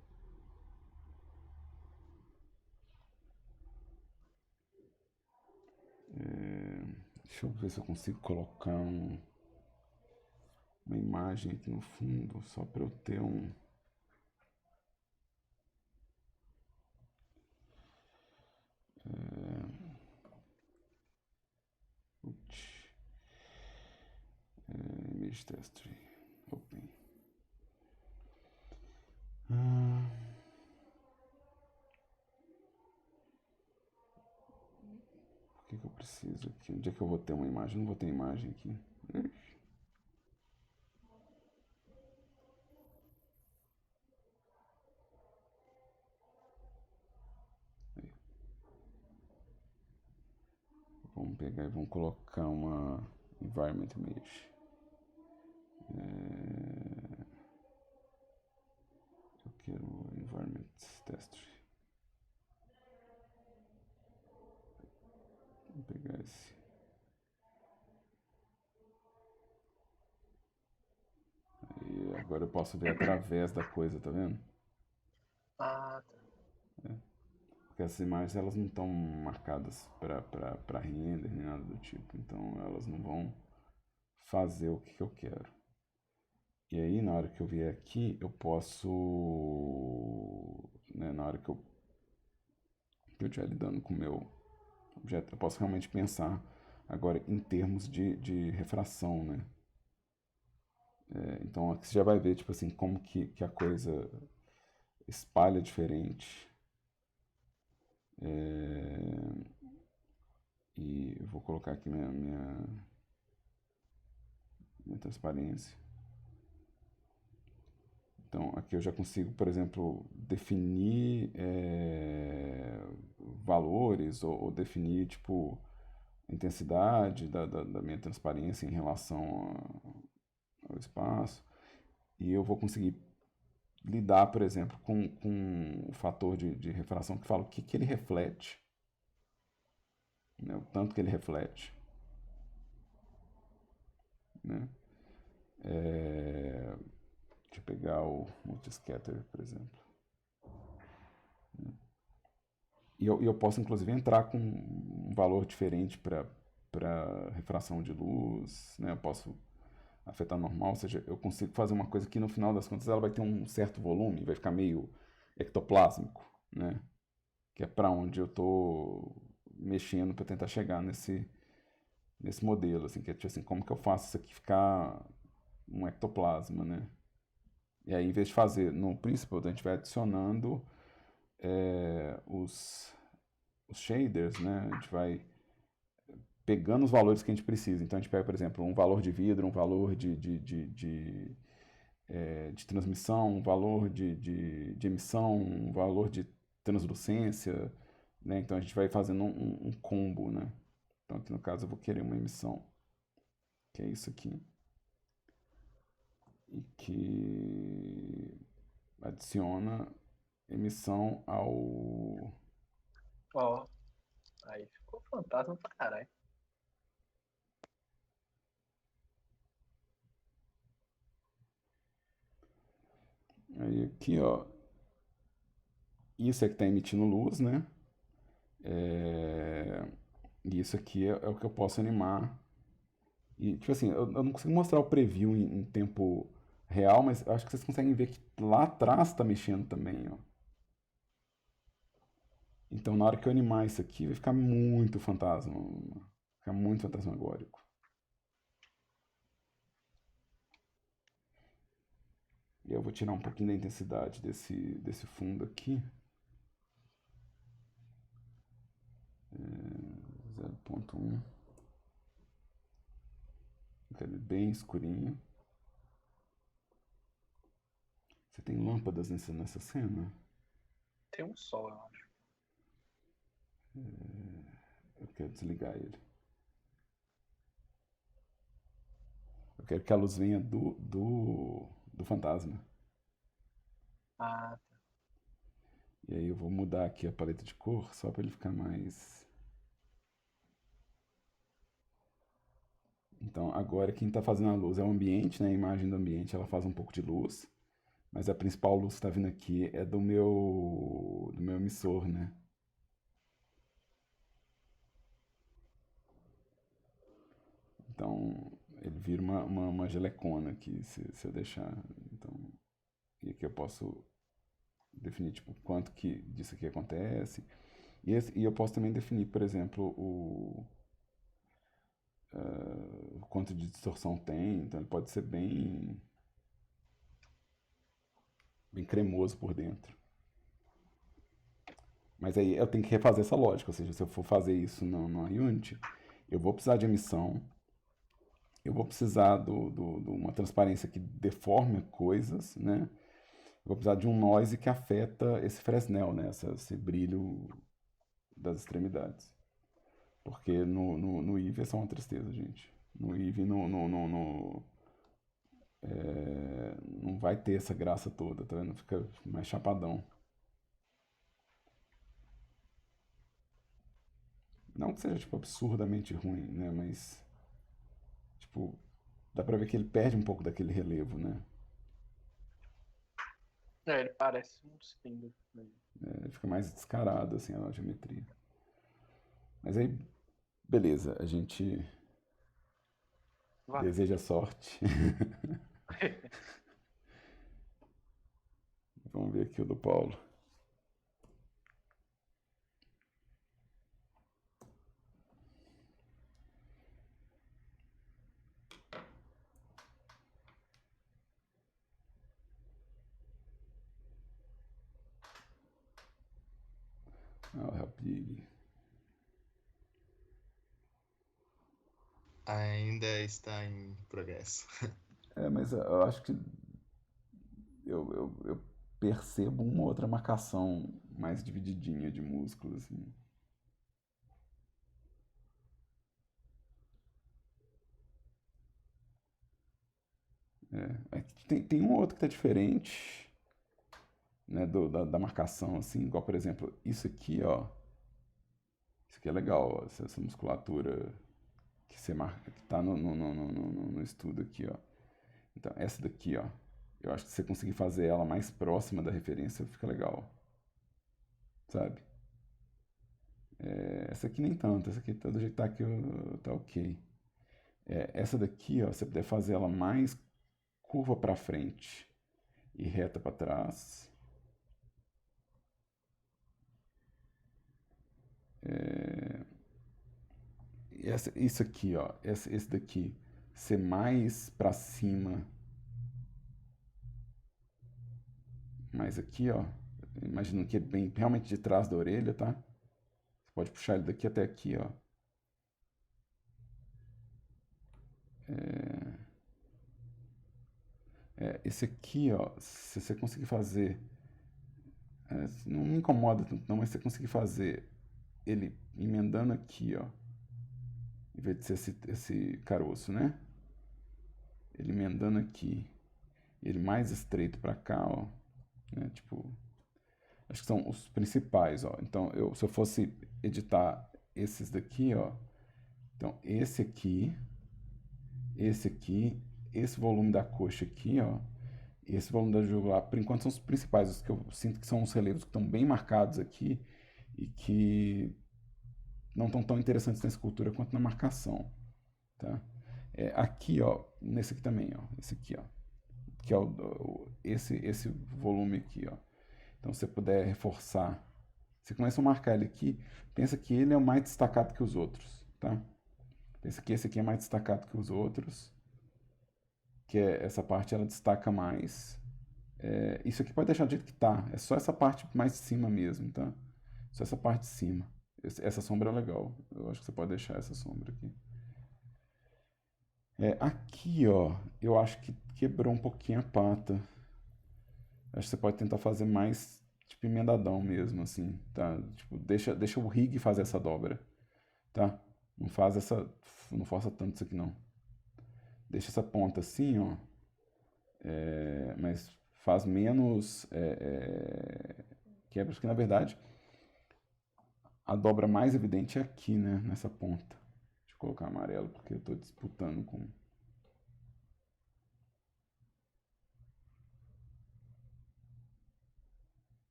Deixa eu ver se eu consigo colocar uma imagem aqui no fundo, só para eu ter um... Image test open. O que eu preciso aqui? Onde é que eu vou ter uma imagem? Não vou ter imagem aqui. Vamos pegar e vamos colocar uma environment image. Eu quero environment test. Vou pegar esse. Aí agora eu posso ver através da coisa, tá vendo? Ah, tá. Porque essas imagens elas não estão marcadas para render nem nada do tipo, então elas não vão fazer o que eu quero. E aí na hora que eu vier aqui eu posso, né, na hora que eu estiver lidando com o meu objeto, eu posso realmente pensar agora em termos de refração, né? Então aqui você já vai ver tipo assim como que a coisa espalha diferente. E eu vou colocar aqui minha transparência. Então, aqui eu já consigo, por exemplo, definir valores ou definir, tipo, a intensidade da minha transparência em relação ao espaço. E eu vou conseguir lidar, por exemplo, com o fator de refração que fala o que ele reflete, né? O tanto que ele reflete, né? Deixa eu pegar o multiscatter, por exemplo. E eu posso, inclusive, entrar com um valor diferente para refração de luz, né? Eu posso afetar normal, ou seja, eu consigo fazer uma coisa que no final das contas ela vai ter um certo volume, vai ficar meio ectoplásmico, né? Que é para onde eu estou mexendo para tentar chegar nesse modelo, assim, que é tipo assim, como que eu faço isso aqui ficar um ectoplasma, né? E aí, em vez de fazer no Principled, a gente vai adicionando os shaders, né? A gente vai pegando os valores que a gente precisa. Então, a gente pega, por exemplo, um valor de vidro, um valor de transmissão, um valor de emissão, um valor de translucência, né? Então, a gente vai fazendo um combo, né? Então, aqui no caso, eu vou querer uma emissão, que é isso aqui. E que adiciona emissão ao... Ó, aí ficou fantasma pra caralho. Aí aqui, ó, isso é que está emitindo luz, né? E isso aqui é o que eu posso animar. E, tipo assim, eu não consigo mostrar o preview em tempo real, mas eu acho que vocês conseguem ver que lá atrás está mexendo também, ó. Então, na hora que eu animar isso aqui, vai ficar muito fantasma. Vai ficar muito fantasmagórico. E eu vou tirar um pouquinho da intensidade desse fundo aqui. 0.1. Fica ele bem escurinho. Você tem lâmpadas nessa cena? Tem um sol, eu acho. Eu quero desligar ele. Eu quero que a luz venha do fantasma. Ah, E aí eu vou mudar aqui a paleta de cor só para ele ficar mais... Então agora quem está fazendo a luz é o ambiente, né? A imagem do ambiente ela faz um pouco de luz. Mas a principal luz que está vindo aqui é do meu emissor, né? Então ele vira uma gelecona aqui se eu deixar. Então, e aqui eu posso definir tipo, quanto que disso aqui acontece. E eu posso também definir, por exemplo, o quanto de distorção tem. Então ele pode ser bem cremoso por dentro. Mas aí eu tenho que refazer essa lógica, ou seja, se eu for fazer isso no Unity, eu vou precisar de emissão, eu vou precisar de uma transparência que deforme coisas, né? Eu vou precisar de um noise que afeta esse Fresnel, né? Esse brilho das extremidades. Porque no Eevee é só uma tristeza, gente. No Eevee não vai ter essa graça toda, tá vendo? Fica mais chapadão. Não que seja, tipo, absurdamente ruim, né? Mas, tipo, dá pra ver que ele perde um pouco daquele relevo, né? ele parece um cilindro. Fica mais descarado, assim, a geometria. Mas aí, beleza, a gente Vai. deseja sorte. Vamos ver aqui o do Paulo. Ah, o Helpig. Ainda está em progresso. Mas eu acho que eu percebo uma outra marcação mais divididinha de músculos, assim. Tem um outro que tá diferente, né, da marcação, assim, igual, por exemplo, isso aqui, ó. Isso aqui é legal, ó, essa musculatura que você marca, que tá no estudo aqui, ó. Então, essa daqui, ó. Eu acho que se você conseguir fazer ela mais próxima da referência, fica legal. Sabe? Essa aqui nem tanto, essa aqui do jeito que tá aqui tá ok. Essa daqui, ó, você puder fazer ela mais curva para frente e reta para trás. Isso aqui, ó, esse daqui, ser mais para cima, mais aqui, ó, imaginando que é bem realmente de trás da orelha, tá? Você pode puxar ele daqui até aqui, ó. Esse aqui, ó, se você conseguir fazer, não me incomoda tanto não, mas se você conseguir fazer ele emendando aqui, ó, em vez de ser esse caroço, né? Ele emendando aqui, ele mais estreito pra cá, ó, né? Tipo, acho que são os principais, ó. Então, se eu fosse editar esses daqui, ó, então esse aqui, esse volume da coxa aqui, ó, e esse volume da jugular, por enquanto são os principais, os que eu sinto que são os relevos que estão bem marcados aqui e que não estão tão interessantes na escultura quanto na marcação, tá? Aqui, ó, nesse aqui também, ó, esse aqui, ó, que é esse volume aqui, ó. Então, se você puder reforçar, você começa a marcar ele aqui, pensa que ele é o mais destacado que os outros, tá? Pensa que esse aqui é mais destacado que os outros, que essa parte ela destaca mais. Isso aqui pode deixar do jeito que tá, é só essa parte mais de cima mesmo, tá? Só essa parte de cima. Essa sombra é legal, eu acho que você pode deixar essa sombra aqui. Aqui, ó, eu acho que quebrou um pouquinho a pata. Acho que você pode tentar fazer mais, tipo, emendadão mesmo, assim, tá? Tipo, deixa o rig fazer essa dobra, tá? Não faz essa, não força tanto isso aqui, não. Deixa essa ponta assim, ó, mas faz menos quebras, porque na verdade a dobra mais evidente é aqui, né, nessa ponta. Deixa eu colocar amarelo, porque eu estou disputando com...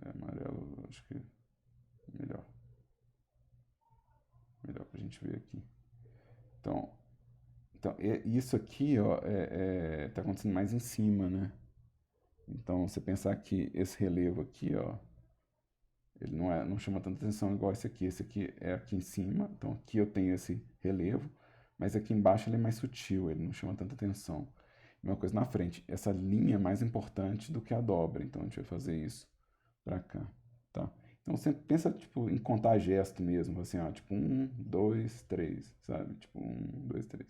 amarelo, acho que é melhor. Melhor pra gente ver aqui. Então isso aqui, ó, tá acontecendo mais em cima, né? Então, você pensar que esse relevo aqui, ó, ele não chama tanta atenção igual esse aqui. Esse aqui é aqui em cima, então aqui eu tenho esse relevo, mas aqui embaixo ele é mais sutil, ele não chama tanta atenção. Mesma coisa na frente, essa linha é mais importante do que a dobra, então a gente vai fazer isso pra cá, tá? Então você pensa, tipo, em contar gesto mesmo, assim, ó, tipo 1, 2, 3, sabe? Tipo 1, 2, 3.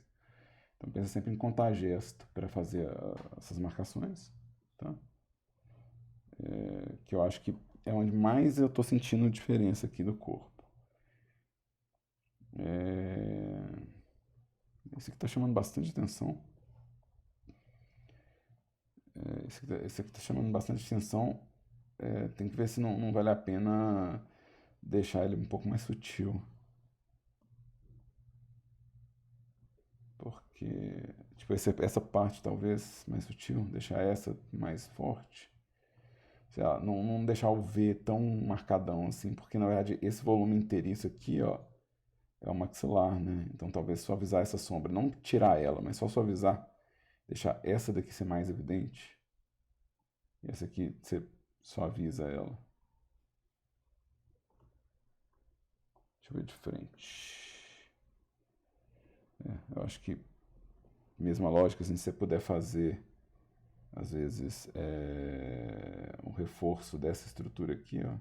Então pensa sempre em contar gesto para fazer essas marcações, tá? Que eu acho que é onde mais eu tô sentindo diferença aqui do corpo. Esse aqui tá chamando bastante atenção. Esse aqui tá chamando bastante atenção. Tem que ver se não vale a pena deixar ele um pouco mais sutil. Porque, tipo, essa parte talvez mais sutil, deixar essa mais forte. Sei lá, não deixar o V tão marcadão assim, porque na verdade esse volume inteiriço aqui, ó, é o maxilar, né? Então talvez suavizar essa sombra, não tirar ela, mas só suavizar, deixar essa daqui ser mais evidente. E essa aqui você suaviza ela. Deixa eu ver de frente. Eu acho que mesma lógica, assim, se você puder fazer às vezes um reforço dessa estrutura aqui, ó.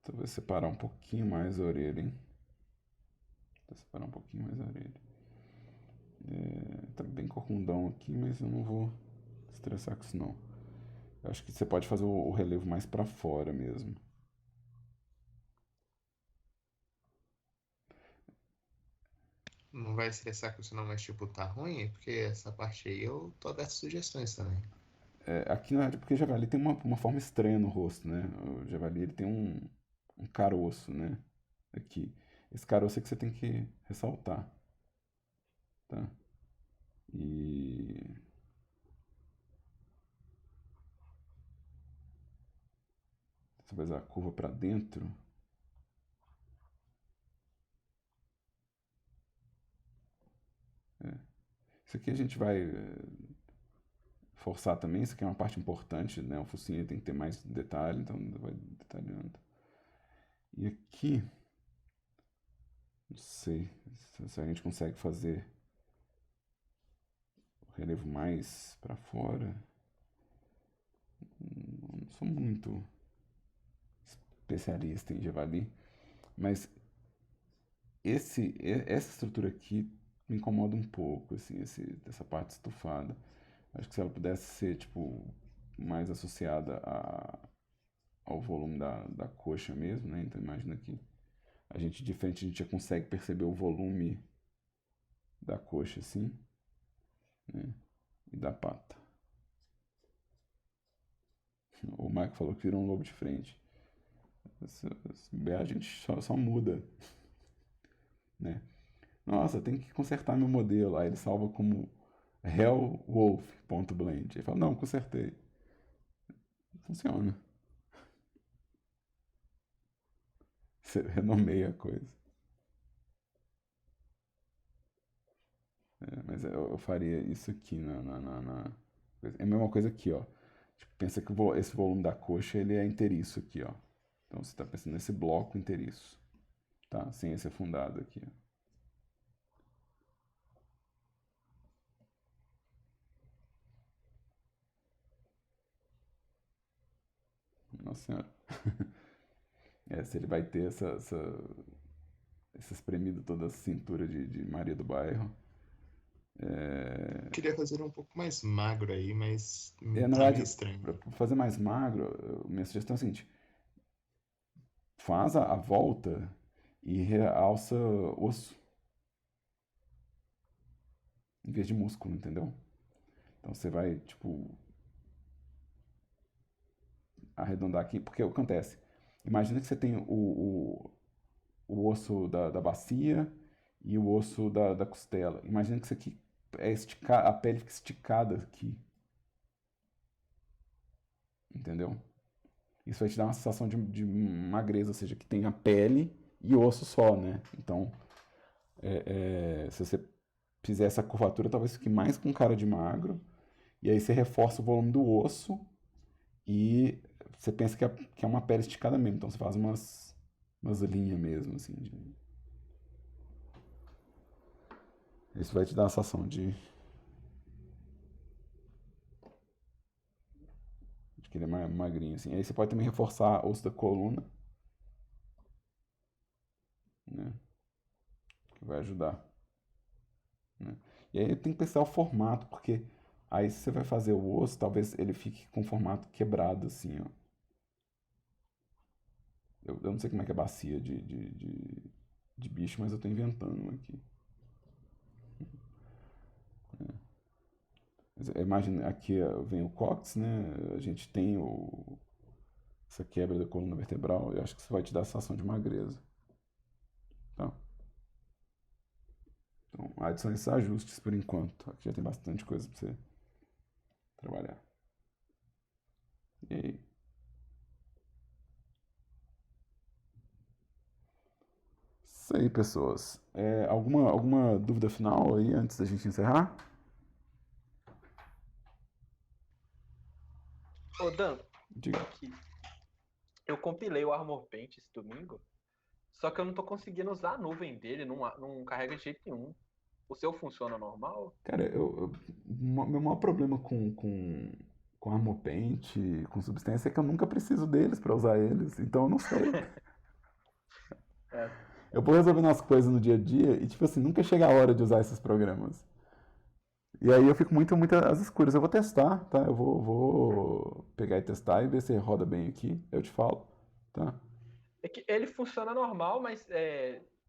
Talvez separar um pouquinho mais a orelha, hein? Vou separar um pouquinho mais a orelha. Tá bem corcundão aqui, mas eu não vou estressar com isso não. Eu acho que você pode fazer o relevo mais pra fora mesmo. Não vai estressar com isso não, mas tipo, tá ruim, porque essa parte aí eu tô aberto a sugestões também. Aqui na porque o javali tem uma forma estranha no rosto, né? O javali ele tem um caroço, né? Aqui. Esse caroço é que você tem que ressaltar, tá? E você vai usar a curva para dentro. Isso aqui a gente vai reforçar também, isso aqui é uma parte importante, né? O focinho tem que ter mais detalhe, então vai detalhando. E aqui, não sei se a gente consegue fazer o relevo mais para fora. Não sou muito especialista em javali, mas essa estrutura aqui me incomoda um pouco, assim, essa parte estufada. Acho que se ela pudesse ser, tipo, mais associada ao volume da coxa mesmo, né? Então imagina que a gente de frente a gente já consegue perceber o volume da coxa, assim, né? E da pata. O Marco falou que virou um lobo de frente. A gente só muda, né? Nossa, tem que consertar meu modelo. Aí ele salva como hellwolf.blend. Ele fala, não, consertei. Funciona. Você renomeia a coisa. Mas eu faria isso aqui É a mesma coisa aqui, ó. Tipo, pensa que esse volume da coxa ele é inteiriço aqui, ó. Então você está pensando nesse bloco inteiriço, tá? Sem esse afundado aqui, ó. Nossa Senhora. Se ele vai ter essa espremida toda a cintura de Maria do Bairro. Eu queria fazer um pouco mais magro aí, mas Na tá meio verdade, estranho. para fazer mais magro, minha sugestão é a seguinte: faz a volta e realça osso em vez de músculo, entendeu? Então você vai, tipo, arredondar aqui, porque o que acontece? Imagina que você tem o osso da bacia e o osso da costela. Imagina que isso aqui a pele fica esticada aqui. Entendeu? Isso vai te dar uma sensação de magreza, ou seja, que tem a pele e osso só, né? Então, se você fizer essa curvatura, talvez fique mais com cara de magro. E aí você reforça o volume do osso e você pensa que é uma pele esticada mesmo. Então você faz umas linhas mesmo, assim. Isso vai te dar a sensação de que ele é mais magrinho, assim. Aí você pode também reforçar o osso da coluna, né? Que vai ajudar, né? E aí tem que pensar o formato, porque aí se você vai fazer o osso, talvez ele fique com o formato quebrado, assim, ó. Eu não sei como é que é a bacia de bicho, mas eu tô inventando aqui. Imagina, aqui vem o cóccix, né? A gente tem essa quebra da coluna vertebral. Eu acho que isso vai te dar a sensação de magreza. Tá? Então, adicione esses ajustes por enquanto. Aqui já tem bastante coisa pra você trabalhar. E aí? Isso aí, pessoas. Alguma dúvida final aí antes da gente encerrar? Ô, Dan, Diga. aqui. Eu compilei o Armor Paint esse domingo, só que eu não tô conseguindo usar a nuvem dele, não carrega de jeito nenhum. O seu funciona normal? Cara, meu maior problema com Armor Paint, com Substance, é que eu nunca preciso deles pra usar eles. Então eu não sei. É. Eu vou resolvendo as coisas no dia a dia e, tipo assim, nunca chega a hora de usar esses programas. E aí eu fico muito às escuras. Eu vou testar, tá? Eu vou pegar e testar e ver se roda bem aqui. Eu te falo, tá? É que ele funciona normal, mas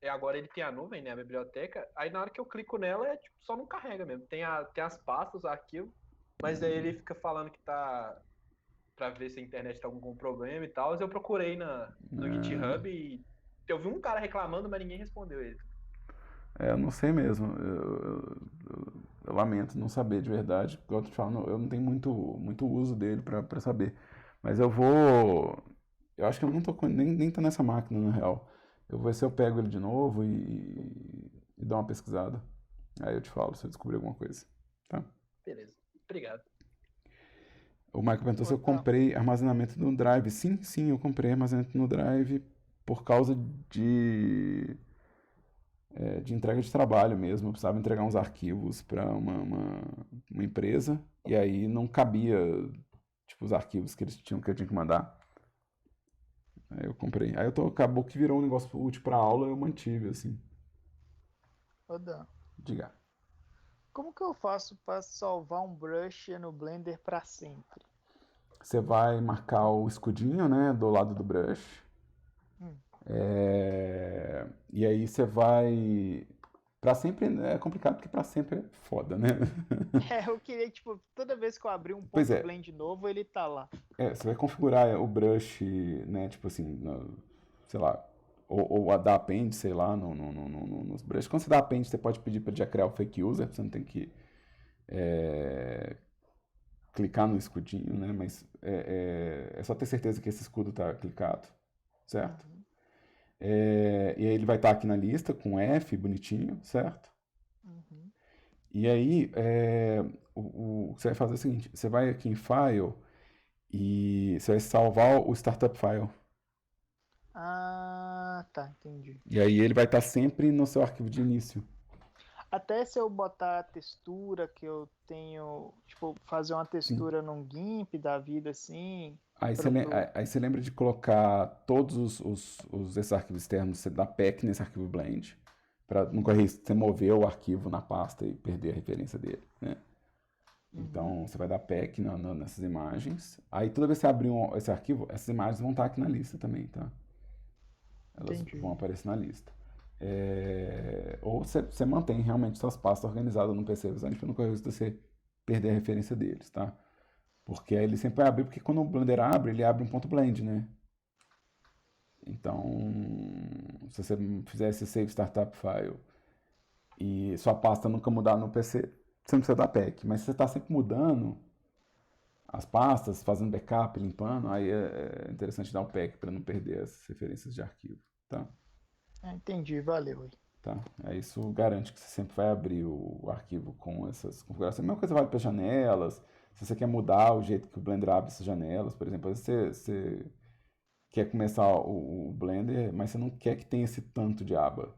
agora ele tem a nuvem, né, a biblioteca. Aí na hora que eu clico nela, tipo, só não carrega mesmo. Tem as pastas, o arquivo, mas aí ele fica falando que tá pra ver se a internet tá com algum problema e tal. Eu procurei no GitHub e eu vi um cara reclamando, mas ninguém respondeu ele. Eu não sei mesmo. Eu lamento não saber de verdade. Igual eu tô te falando, eu não tenho muito uso dele pra saber. Mas eu vou. Eu acho que eu não tô nem tá nessa máquina, na real. Eu vou ver se eu pego ele de novo e dou uma pesquisada. Aí eu te falo se eu descobrir alguma coisa. Tá? Beleza. Obrigado. O Michael perguntou se Pô, eu tá. comprei armazenamento no Drive. Sim, sim, eu comprei armazenamento no Drive por causa de entrega de trabalho mesmo. Eu precisava entregar uns arquivos para uma empresa e aí não cabia, tipo, os arquivos que que eu tinha que mandar. Aí eu comprei. Acabou que virou um negócio útil para aula, eu mantive, assim. Ô, Dan, Diga. como que eu faço para salvar um brush no Blender para sempre? Você vai marcar o escudinho, né, do lado do brush. Hum. E aí você vai. Pra sempre é complicado porque pra sempre é foda, né? Eu queria, tipo, toda vez que eu abrir um Pois ponto é. blend novo, ele tá lá. Você vai configurar o brush, né? Tipo assim, sei lá, ou dar append, sei lá, nos brushes. Quando você dá append, você pode pedir para ele já criar o fake user, você não tem que clicar no escudinho, né? Mas é só ter certeza que esse escudo tá clicado, certo? Uhum, E aí ele vai estar aqui na lista com F, bonitinho, certo? uhum. E aí o que você vai fazer é o seguinte, você vai aqui em File e você vai salvar o Startup File. Ah, tá, entendi. E aí ele vai estar sempre no seu arquivo de início. Até se eu botar a textura que eu tenho, tipo, fazer uma Sim. textura num GIMP da vida assim, Aí pro, pro... aí você lembra de colocar todos esses arquivos externos, você dá PEC nesse arquivo blend, para não correr risco de você mover o arquivo na pasta e perder a referência dele, né? Uhum, Então você vai dar PEC nessas imagens. Aí toda vez que você abrir esse arquivo, essas imagens vão estar aqui na lista também, tá? Elas entendi. vão aparecer na lista. Ou você mantém realmente suas pastas organizadas no PC Visante para não correr o risco de você perder a referência deles, tá? Porque aí ele sempre vai abrir, porque quando o Blender abre, ele abre um ponto blend, né? Então, se você fizer esse save startup file e sua pasta nunca mudar no PC, você não precisa dar pack. Mas se você está sempre mudando as pastas, fazendo backup, limpando, aí é interessante dar um pack para não perder as referências de arquivo, tá? Entendi, valeu aí. Tá? Aí isso garante que você sempre vai abrir o arquivo com essas configurações. A mesma coisa vale para janelas. Se você quer mudar o jeito que o Blender abre essas janelas, por exemplo, às vezes você quer começar o Blender, mas você não quer que tenha esse tanto de aba.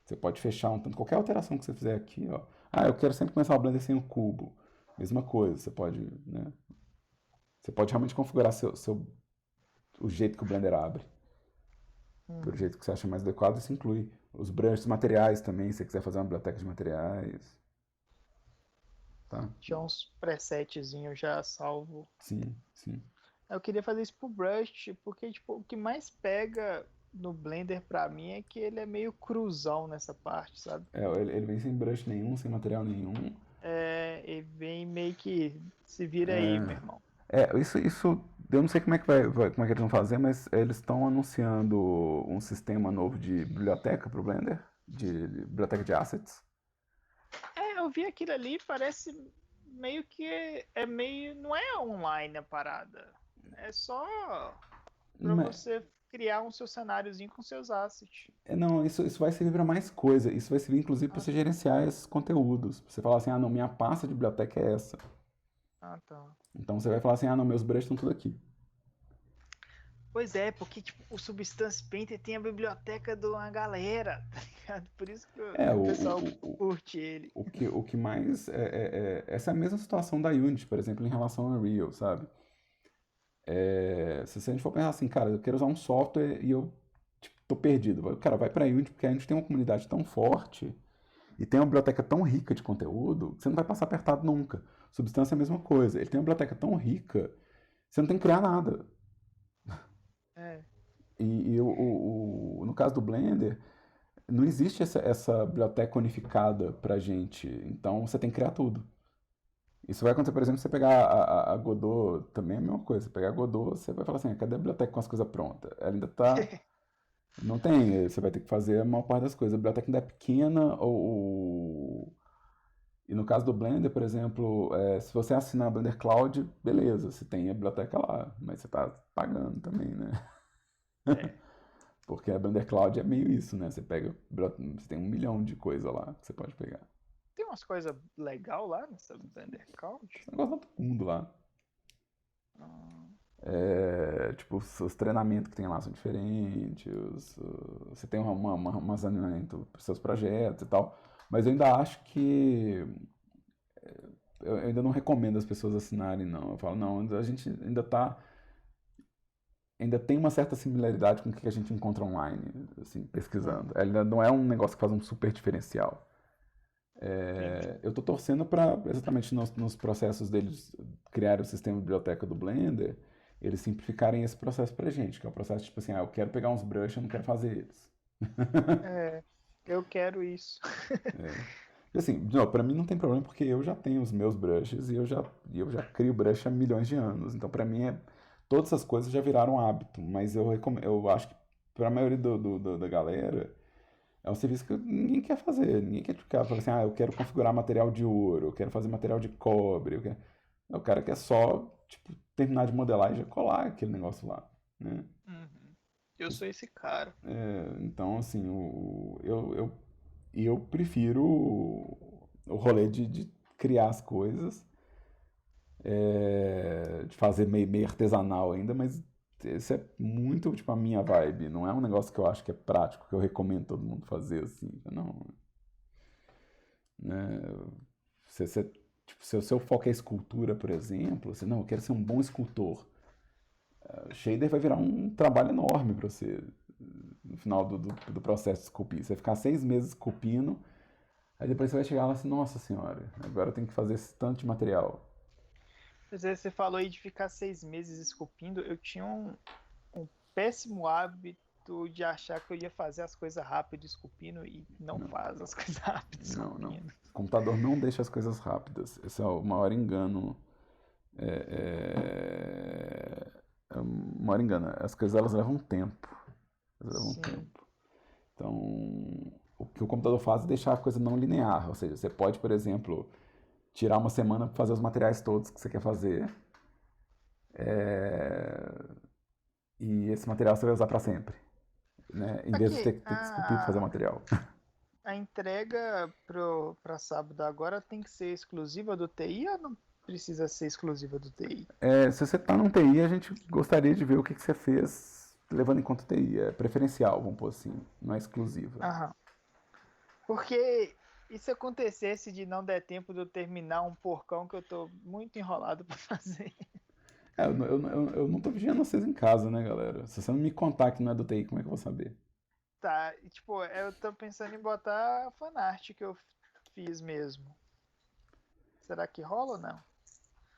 Você pode fechar um tanto. Qualquer alteração que você fizer aqui, ó. Ah, eu quero sempre começar o Blender sem o cubo. Mesma coisa, você pode, né? Você pode realmente configurar o jeito que o Blender abre. Do Uhum. jeito que você acha mais adequado, isso inclui os brushes materiais também, se você quiser fazer uma biblioteca de materiais. Tá? Tinha uns presetzinhos já salvo. Sim, sim. Eu queria fazer isso pro brush, porque tipo, o que mais pega no Blender pra mim é que ele é meio cruzão nessa parte, sabe? Ele vem sem brush nenhum, sem material nenhum. Ele vem meio que se vira aí, meu irmão. Isso eu não sei como é que como é que eles vão fazer, mas eles estão anunciando um sistema novo de biblioteca pro Blender, de biblioteca de assets. Eu vi aquilo ali, parece meio que não é online a parada. É só pra Mas, você criar um seu cenáriozinho com seus assets. não, isso vai servir para mais coisa. Isso vai servir inclusive para você gerenciar esses conteúdos. Você falar assim, ah, não, minha pasta de biblioteca é essa. Ah, tá. Então você vai falar assim, ah, não, meus brushes estão tudo aqui. Pois é, porque tipo, o Substance Painter tem a biblioteca de uma galera, tá ligado? Por isso que o pessoal curte ele. O que mais essa é a mesma situação da Unity, por exemplo, em relação ao Unreal, sabe? Se a gente for pensar assim, cara, eu quero usar um software e eu tipo, tô perdido. Cara, vai pra Unity, porque a Unity tem uma comunidade tão forte e tem uma biblioteca tão rica de conteúdo que você não vai passar apertado nunca. Substância é a mesma coisa. Ele tem uma biblioteca tão rica, você não tem que criar nada. No caso do Blender, não existe essa biblioteca unificada pra gente. Então você tem que criar tudo. Isso vai acontecer, por exemplo, se você pegar a Godot, também é a mesma coisa. Você pegar a Godot, você vai falar assim, cadê a biblioteca com as coisas prontas? Ela ainda tá... Não tem, você vai ter que fazer a maior parte das coisas. A biblioteca ainda é pequena, E no caso do Blender, por exemplo, se você assinar a Blender Cloud, beleza, você tem a biblioteca lá, mas você tá pagando também, né? Porque a Blender Cloud é meio isso, né? Você tem 1 milhão de coisa lá que você pode pegar. Tem umas coisas legais lá nessa Blender Cloud? Você gosta de todo mundo lá. Tipo, os treinamentos que tem lá são diferentes, você tem um armazenamento para seus projetos e tal, mas eu ainda acho que eu ainda não recomendo as pessoas assinarem, não. Eu falo, não, a gente ainda tem uma certa similaridade com o que a gente encontra online, assim, pesquisando. Ainda não é um negócio que faz um super diferencial. Eu tô torcendo para exatamente nos processos deles criarem o sistema de biblioteca do Blender, eles simplificarem esse processo pra gente, que é o processo tipo assim, eu quero pegar uns brushes, eu não quero fazer eles. Eu quero isso. E assim, não, pra mim não tem problema porque eu já tenho os meus brushes e eu já crio brush há milhões de anos. Então pra mim todas essas coisas já viraram hábito, mas eu acho que pra maioria da galera é um serviço que ninguém quer fazer. Ninguém quer ficar falando assim, eu quero configurar material de ouro, eu quero fazer material de cobre. O cara quer só, tipo, terminar de modelar e já colar aquele negócio lá, né? Eu sou esse cara. Então, assim, eu prefiro o rolê de criar as coisas, de fazer meio artesanal ainda, mas isso é muito, tipo, a minha vibe. Não é um negócio que eu acho que é prático, que eu recomendo todo mundo fazer, assim. Não, né? Tipo, se o seu foco é escultura, por exemplo, você, não, eu quero ser um bom escultor. Shader vai virar um trabalho enorme para você no final do processo de esculpir. Você vai ficar 6 meses esculpindo, aí depois você vai chegar lá assim, nossa senhora, agora eu tenho que fazer esse tanto de material. Mas aí você falou aí de ficar 6 meses esculpindo. Eu tinha um péssimo hábito de achar que eu ia fazer as coisas rápido esculpindo e não faz as coisas rápido Não. esculpindo. O computador não deixa as coisas rápidas. Esse é o maior engano. O maior engano. As coisas elas levam tempo. Então, o que o computador faz é deixar a coisa não linear. Ou seja, você pode, por exemplo, tirar uma semana para fazer os materiais todos que você quer fazer. E esse material você vai usar para sempre. Né? Em vez de ter que esculpir para fazer o material. A entrega para sábado agora tem que ser exclusiva do TI ou não precisa ser exclusiva do TI? Se você está no TI, a gente gostaria de ver o que você fez levando em conta o TI. É preferencial, vamos pôr assim, não é exclusiva. Porque e se acontecesse de não der tempo de eu terminar um porcão que eu tô muito enrolado para fazer? Eu não tô vigiando vocês em casa, né, galera? Se você não me contar que não é do TI, como é que eu vou saber? Tá, tipo, eu tô pensando em botar a fanart que eu fiz mesmo. Será que rola ou não?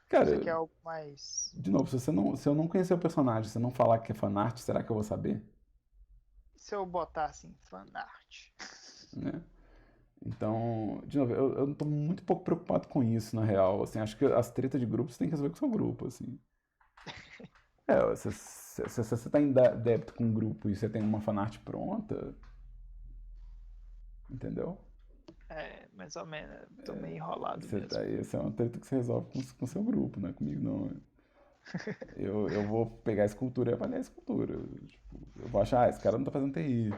Cara, Você quer algo mais... De novo, se eu não conhecer o personagem, se eu não falar que é fanart, será que eu vou saber? Se eu botar assim, fanart? Né? Então, de novo, eu tô muito pouco preocupado com isso, na real. Assim, acho que as tretas de grupo você tem que resolver com o seu grupo, assim. Se você tá em débito com um grupo e você tem uma fanart pronta, entendeu? Mais ou menos. Tô meio enrolado mesmo. Essa é uma treta que você resolve com o seu grupo, não é comigo, não. Eu vou pegar a escultura e avaliar a escultura. Eu vou achar, esse cara não tá fazendo TI.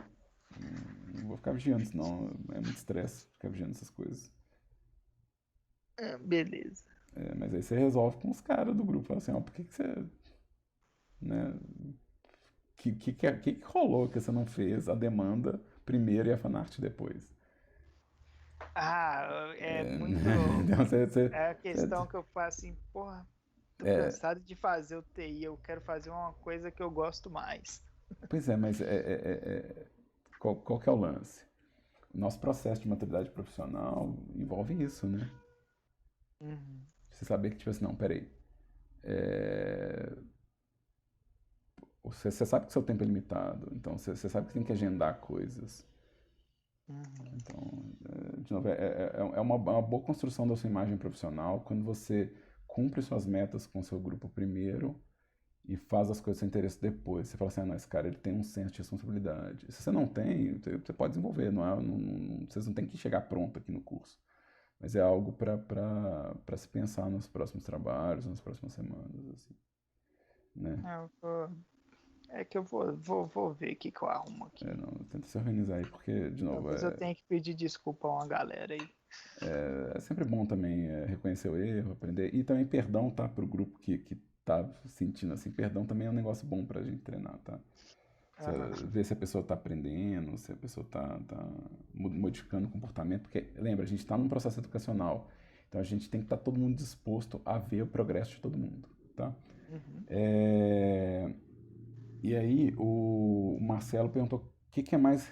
Não vou ficar vigiando, senão é muito estresse ficar vigiando essas coisas. Beleza. Mas aí você resolve com os caras do grupo. Fala assim, por que você... Né? Que rolou que você não fez a demanda primeiro e a fanart depois? Muito... Então, é a questão que eu faço assim, porra, tô cansado de fazer o TI, eu quero fazer uma coisa que eu gosto mais. Pois é, mas qual que é o lance? O nosso processo de maturidade profissional envolve isso, né? Você saber que, tipo assim, não, peraí. Você sabe que o seu tempo é limitado, então você sabe que tem que agendar coisas. Então, de novo, é uma boa construção da sua imagem profissional quando você cumpre suas metas com o seu grupo primeiro e faz as coisas do seu interesse depois. Você fala assim, não, esse cara ele tem um senso de responsabilidade. Se você não tem, você pode desenvolver, vocês não tem que chegar pronto aqui no curso. Mas é algo para se pensar nos próximos trabalhos, nas próximas semanas, assim. Né? É que eu vou ver o que eu arrumo aqui. Tenta se organizar aí, porque, de novo... Talvez eu tenha que pedir desculpa a uma galera aí. É sempre bom também reconhecer o erro, aprender. E também perdão, tá? Pro grupo que tá sentindo assim. Perdão também é um negócio bom pra gente treinar, tá? Ver se a pessoa tá aprendendo, se a pessoa tá modificando o comportamento, porque, lembra, a gente tá num processo educacional, então a gente tem que estar todo mundo disposto a ver o progresso de todo mundo, tá? E aí o Marcelo perguntou o que é mais,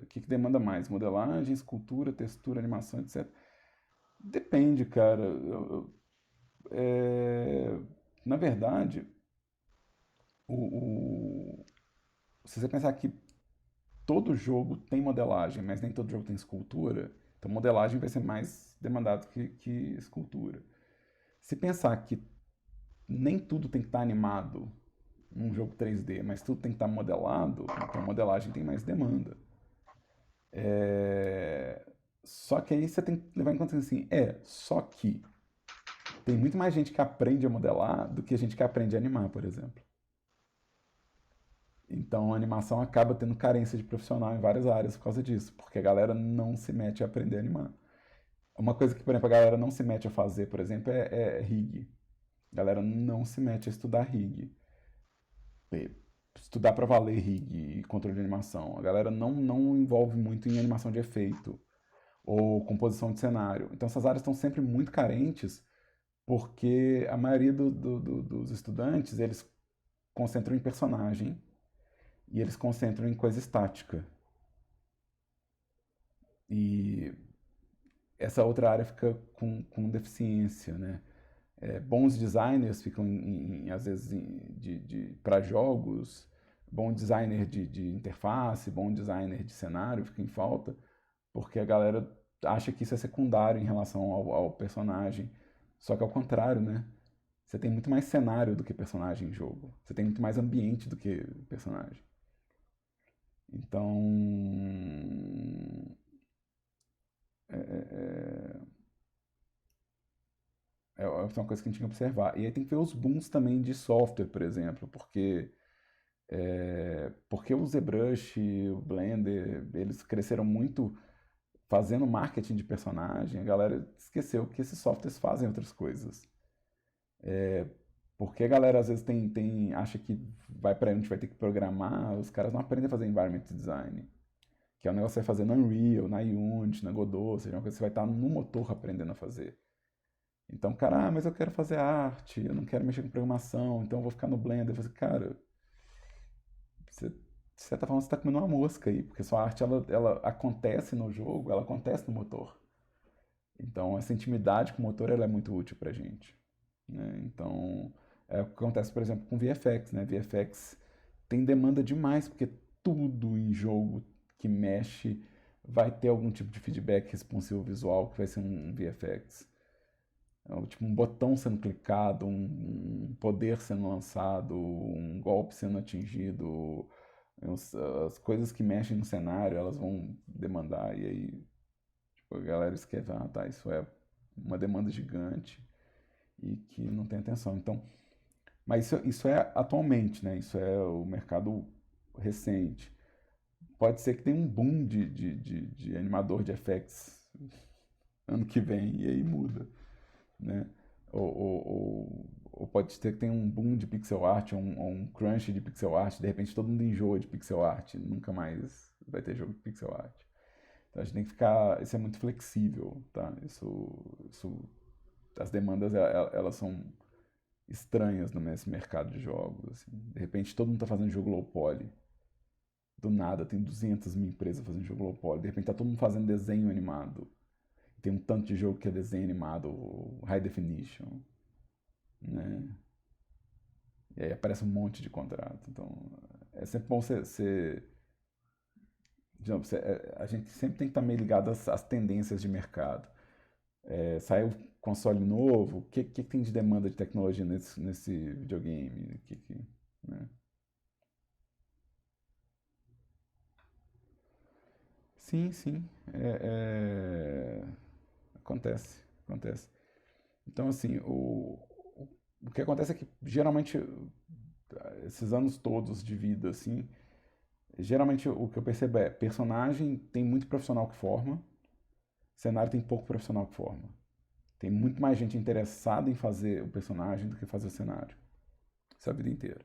o que demanda mais? Modelagem, escultura, textura, animação, etc. Depende, cara. Na verdade, se você pensar que todo jogo tem modelagem, mas nem todo jogo tem escultura, então modelagem vai ser mais demandado que escultura. Se pensar que nem tudo tem que estar animado num jogo 3D, mas tudo tem que estar modelado, então modelagem tem mais demanda. Só que aí você tem que levar em conta assim, só que tem muito mais gente que aprende a modelar do que gente que aprende a animar, por exemplo. Então a animação acaba tendo carência de profissional em várias áreas por causa disso, porque a galera não se mete a aprender a animar. Uma coisa que, por exemplo, a galera não se mete a fazer, por exemplo, é rig. A galera não se mete a estudar rig. Estudar para valer rig e controle de animação. A galera não envolve muito em animação de efeito ou composição de cenário. Então essas áreas estão sempre muito carentes porque a maioria dos estudantes, eles concentram em personagem e eles concentram em coisa estática. E essa outra área fica com deficiência, né? Bons designers ficam, às vezes, para jogos, bom designer de interface, bom designer de cenário fica em falta, porque a galera acha que isso é secundário em relação ao personagem. Só que ao contrário, né? Você tem muito mais cenário do que personagem em jogo. Você tem muito mais ambiente do que personagem. Então... é uma coisa que a gente tem que observar. E aí tem que ver os booms também de software, por exemplo, porque o ZBrush, o Blender, eles cresceram muito fazendo marketing de personagem, a galera esqueceu que esses softwares fazem outras coisas. Porque a galera às vezes acha que vai para onde vai ter que programar, os caras não aprendem a fazer environment design. Que é um negócio que você vai fazer na Unreal, na Unity, na Godot, ou seja, uma coisa que você vai estar no motor aprendendo a fazer. Então, cara, mas eu quero fazer arte, eu não quero mexer com programação, então eu vou ficar no Blender. Eu falei, cara, você tá falando que você tá comendo uma mosca aí, porque sua arte, ela acontece no jogo, ela acontece no motor. Então, essa intimidade com o motor, ela é muito útil pra gente, né? Então, é o que acontece, por exemplo, com VFX, né? VFX tem demanda demais, porque tudo em jogo que mexe vai ter algum tipo de feedback responsivo visual que vai ser um VFX. Tipo um botão sendo clicado, um poder sendo lançado, um golpe sendo atingido, as coisas que mexem no cenário, elas vão demandar, e aí tipo, a galera esquece, tá, isso é uma demanda gigante e que não tem atenção. Então, mas isso é atualmente, né? Isso é o mercado recente. Pode ser que tenha um boom de animador de effects ano que vem, e aí muda, né? Ou pode ser que tenha um boom de pixel art, ou um crunch de pixel art, de repente todo mundo enjoa de pixel art, nunca mais vai ter jogo de pixel art. Então a gente tem que ficar, isso é muito flexível, tá? As demandas, elas são estranhas nesse mercado de jogos, assim. De repente todo mundo está fazendo jogo low poly. Do nada tem 200 mil empresas fazendo jogo low poly. De repente tá todo mundo fazendo desenho animado. Tem um tanto de jogo que é desenho animado, high definition, né? E aí aparece um monte de contrato. Então é sempre bom a gente sempre tem que estar meio ligado às tendências de mercado. Saiu console novo, o que tem de demanda de tecnologia nesse videogame? Né? Sim. Acontece. Então, assim, o que acontece é que, geralmente, esses anos todos de vida, assim, geralmente o que eu percebo é, personagem tem muito profissional que forma, cenário tem pouco profissional que forma. Tem muito mais gente interessada em fazer o personagem do que fazer o cenário. Isso a vida inteira.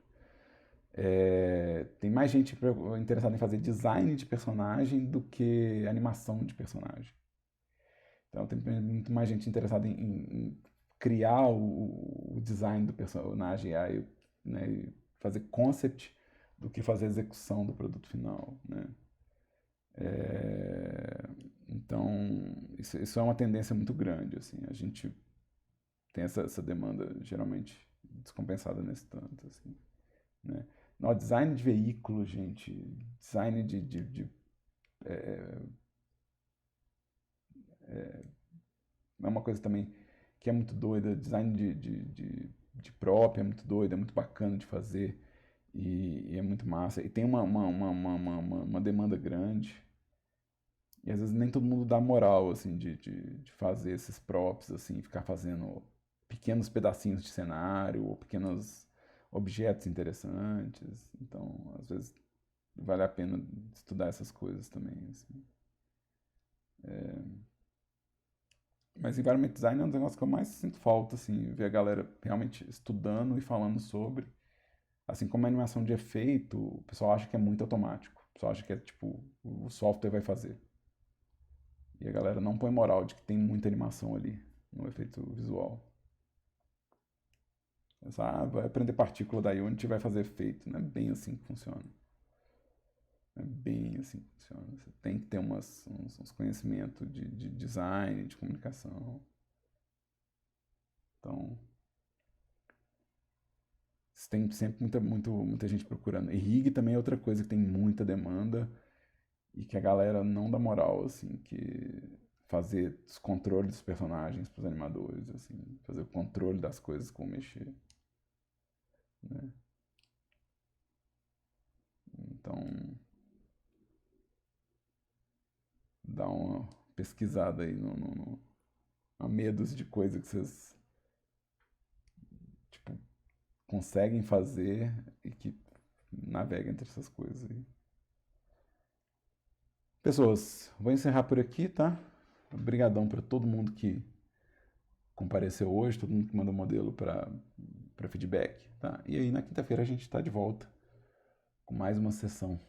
Tem mais gente interessada em fazer design de personagem do que animação de personagem. Então tem muito mais gente interessada em criar o design do personagem, aí, né, e fazer concept do que fazer a execução do produto final, né? Então isso é uma tendência muito grande, assim. A gente tem essa demanda geralmente descompensada nesse tanto, assim, né? No design de veículo, gente, design é uma coisa também que é muito doida. Design de prop é muito doido, é muito bacana de fazer e é muito massa. E tem uma demanda grande. E às vezes nem todo mundo dá moral, assim, de fazer esses props, assim, ficar fazendo pequenos pedacinhos de cenário ou pequenos objetos interessantes. Então, às vezes, vale a pena estudar essas coisas também, assim. Mas environment design é um negócio que eu mais sinto falta, assim, ver a galera realmente estudando e falando sobre. Assim como a animação de efeito, o pessoal acha que é muito automático. O pessoal acha que é tipo, o software vai fazer. E a galera não põe moral de que tem muita animação ali no efeito visual. Vai aprender partícula da Unity e vai fazer efeito. Não é bem assim que funciona. Não é bem assim que funciona. Você tem que ter uns conhecimentos de design, de comunicação. Então, tem sempre muita gente procurando. E rig também é outra coisa que tem muita demanda e que a galera não dá moral, assim, que fazer os controles dos personagens para os animadores, assim, fazer o controle das coisas, como mexer, né? Então, dá uma pesquisada aí no a medos de coisa que vocês, tipo, conseguem fazer e que navega entre essas coisas aí. Pessoas, vou encerrar por aqui, tá? Obrigadão para todo mundo que compareceu hoje, todo mundo que mandou modelo para feedback, tá? E aí na quinta-feira a gente está de volta com mais uma sessão.